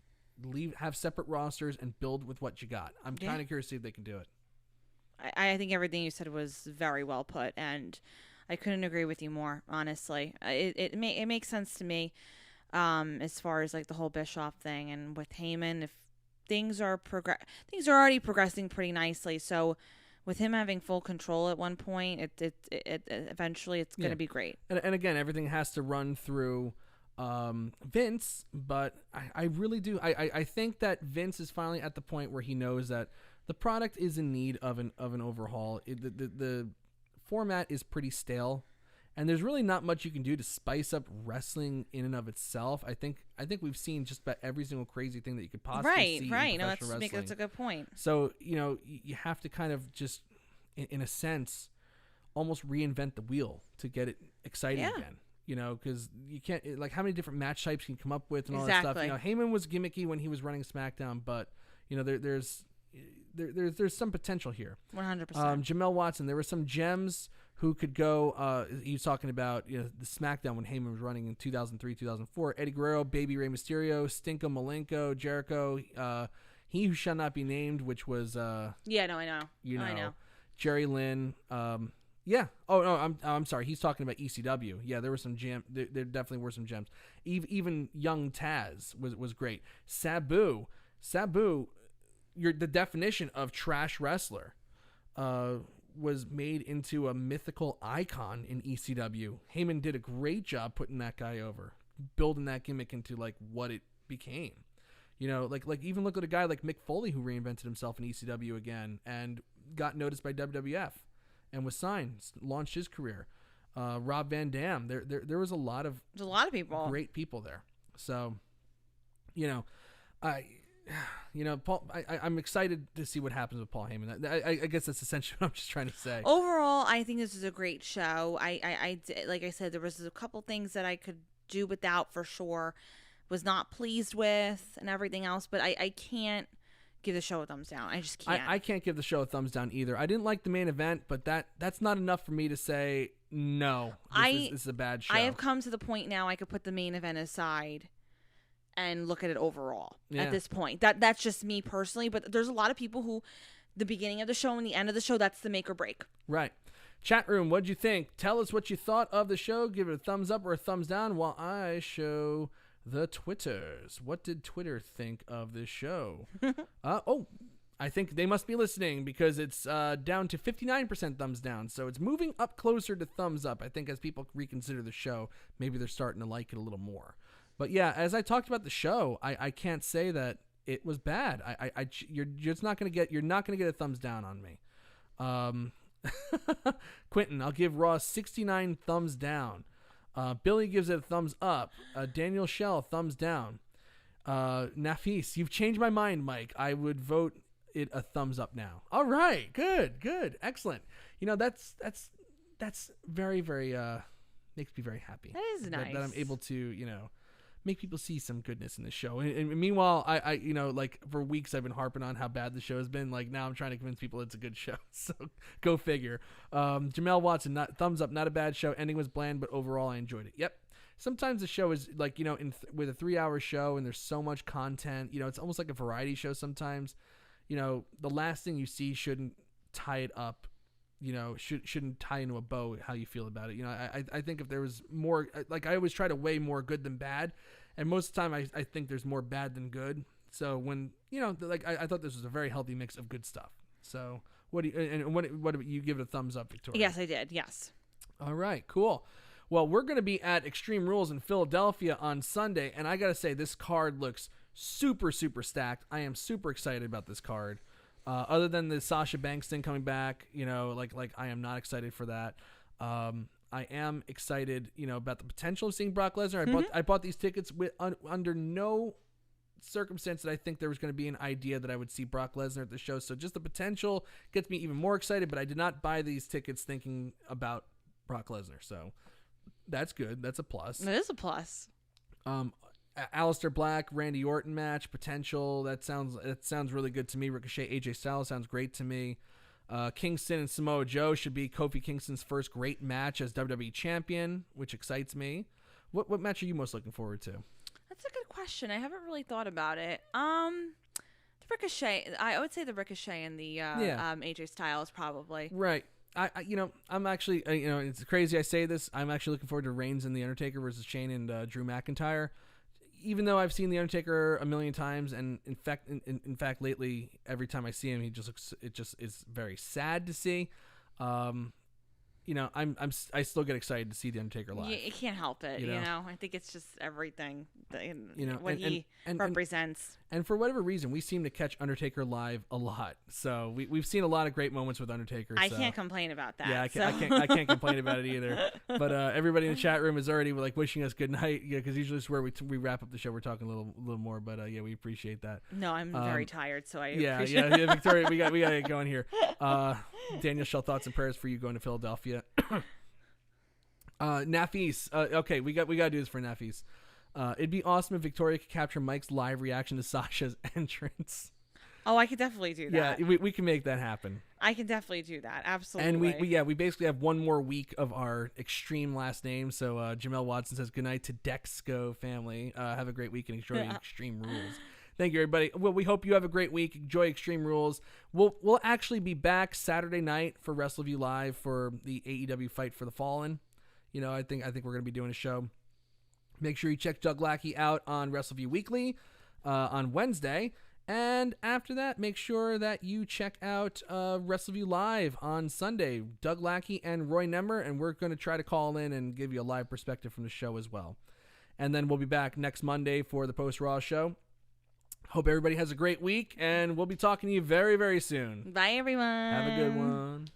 have separate rosters and build with what you got. I'm kind of curious to see if they can do it. I think everything you said was very well put, and I couldn't agree with you more, honestly. It makes sense to me, as far as like the whole Bischoff thing, and with Heyman, if things are already progressing pretty nicely. So with him having full control at one point, it eventually it's going to be great. And again, everything has to run through Vince, but I really do. I think that Vince is finally at the point where he knows that the product is in need of an overhaul. The format is pretty stale, and there's really not much you can do to spice up wrestling in and of itself. I think we've seen just about every single crazy thing that you could possibly see. Right. In No, wrestling. that's a good point. So you have to kind of just, in a sense, almost reinvent the wheel to get it exciting again. Because you can't, like, how many different match types can you come up with and all that stuff. Heyman was gimmicky when he was running SmackDown, but there's some potential here. 100%. Jamel Watson, there were some gems who could go. He was talking about the SmackDown when Heyman was running in 2003, 2004. Eddie Guerrero, Baby Rey Mysterio, Stinko Malenko, Jericho, He Who Shall Not Be Named, which was I know. Jerry Lynn. Yeah. Oh no, I'm sorry. He's talking about ECW. Yeah, there were some gems. There definitely were some gems. Even young Taz was great. Sabu, the definition of trash wrestler, was made into a mythical icon in ECW. Heyman did a great job putting that guy over, building that gimmick into like what it became. Like even look at a guy like Mick Foley who reinvented himself in ECW again and got noticed by WWF. And was signed, launched his career. Rob Van Dam. There was a lot of people, great people there. So, Paul. I'm excited to see what happens with Paul Heyman. I guess that's essentially what I'm just trying to say. Overall, I think this is a great show. I like I said, there was a couple things that I could do without for sure. Was not pleased with and everything else, but I can't give the show a thumbs down. I just can't. I can't give the show a thumbs down either. I didn't like the main event, but that's not enough for me to say no. This is a bad show. I have come to the point now I could put the main event aside and look at it overall at this point. That's just me personally, but there's a lot of people who the beginning of the show and the end of the show, that's the make or break. Right. Chat room, what'd you think? Tell us what you thought of the show. Give it a thumbs up or a thumbs down while I show the Twitters. What did Twitter think of this show? I think they must be listening because it's down to 59% thumbs down. So it's moving up closer to thumbs up. I think as people reconsider the show, maybe they're starting to like it a little more. But yeah, as I talked about the show, I can't say that it was bad. You're not gonna get a thumbs down on me. Quentin, I'll give Raw 69 thumbs down. Billy gives it a thumbs up. Daniel Shell, thumbs down. Nafis, you've changed my mind, Mike. I would vote it a thumbs up now. All right, good, excellent. That's very, very makes me very happy. That is nice. That I'm able to make people see some goodness in the show. And meanwhile, I like for weeks I've been harping on how bad the show has been. Like now I'm trying to convince people it's a good show. So go figure. Jamel Watson, thumbs up, not a bad show. Ending was bland, but overall I enjoyed it. Yep. Sometimes the show is like, with a 3-hour show and there's so much content, it's almost like a variety show sometimes. The last thing you see shouldn't tie it up. Shouldn't tie into a bow how you feel about it. I think if there was more, like I always try to weigh more good than bad, and most of the time I think there's more bad than good. So when I thought this was a very healthy mix of good stuff. So what you give it a thumbs up, Victoria? Yes, I did. Yes. All right, cool. Well, we're going to be at Extreme Rules in Philadelphia on Sunday, and I got to say this card looks super, super stacked. I am super excited about this card. Other than the Sasha Banks thing coming back, like I am not excited for that. I am excited, about the potential of seeing Brock Lesnar. I bought these tickets under no circumstance that I think there was going to be an idea that I would see Brock Lesnar at the show. So just the potential gets me even more excited, but I did not buy these tickets thinking about Brock Lesnar. So that's good. That's a plus. It is a plus. Aleister Black, Randy Orton match potential. That sounds really good to me. Ricochet, AJ Styles sounds great to me. Kingston and Samoa Joe should be Kofi Kingston's first great match as WWE champion, which excites me. What match are you most looking forward to? That's a good question. I haven't really thought about it. The Ricochet. I would say the Ricochet and the AJ Styles probably. Right. I'm actually, it's crazy I say this. I'm actually looking forward to Reigns and The Undertaker versus Shane and Drew McIntyre. even though I've seen The Undertaker a million times, and in fact, lately, every time I see him, he just looks, it just is very sad to see. I still get excited to see The Undertaker live. You can't help it, you know? I think it's just everything, what he represents. And for whatever reason, we seem to catch Undertaker live a lot. So we've seen a lot of great moments with Undertaker. I can't complain about that. Yeah, I can't complain about it either. But everybody in the chat room is already wishing us good night. Yeah, because usually it's where we wrap up the show. We're talking a little more, but we appreciate that. No, I'm very tired, so I appreciate it. Victoria, we got to get going here. Daniel Shell, thoughts and prayers for you going to Philadelphia. Nafis. Okay, we got to do this for Nafis. It'd be awesome if Victoria could capture Mike's live reaction to Sasha's entrance. Oh, I could definitely do that. Yeah, we can make that happen. I can definitely do that. Absolutely. And we basically have one more week of our extreme last name. So Jamel Watson says good night to Dexco family. Have a great week and enjoy Extreme Rules. Thank you, everybody. Well, we hope you have a great week. Enjoy Extreme Rules. We'll actually be back Saturday night for Wrestleview Live for the AEW Fight for the Fallen. I think we're going to be doing a show. Make sure you check Doug Lackey out on Wrestleview Weekly on Wednesday. And after that, make sure that you check out Wrestleview Live on Sunday. Doug Lackey and Roy Nemmer, and we're going to try to call in and give you a live perspective from the show as well. And then we'll be back next Monday for the Post-Raw show. Hope everybody has a great week, and we'll be talking to you very, very soon. Bye, everyone. Have a good one.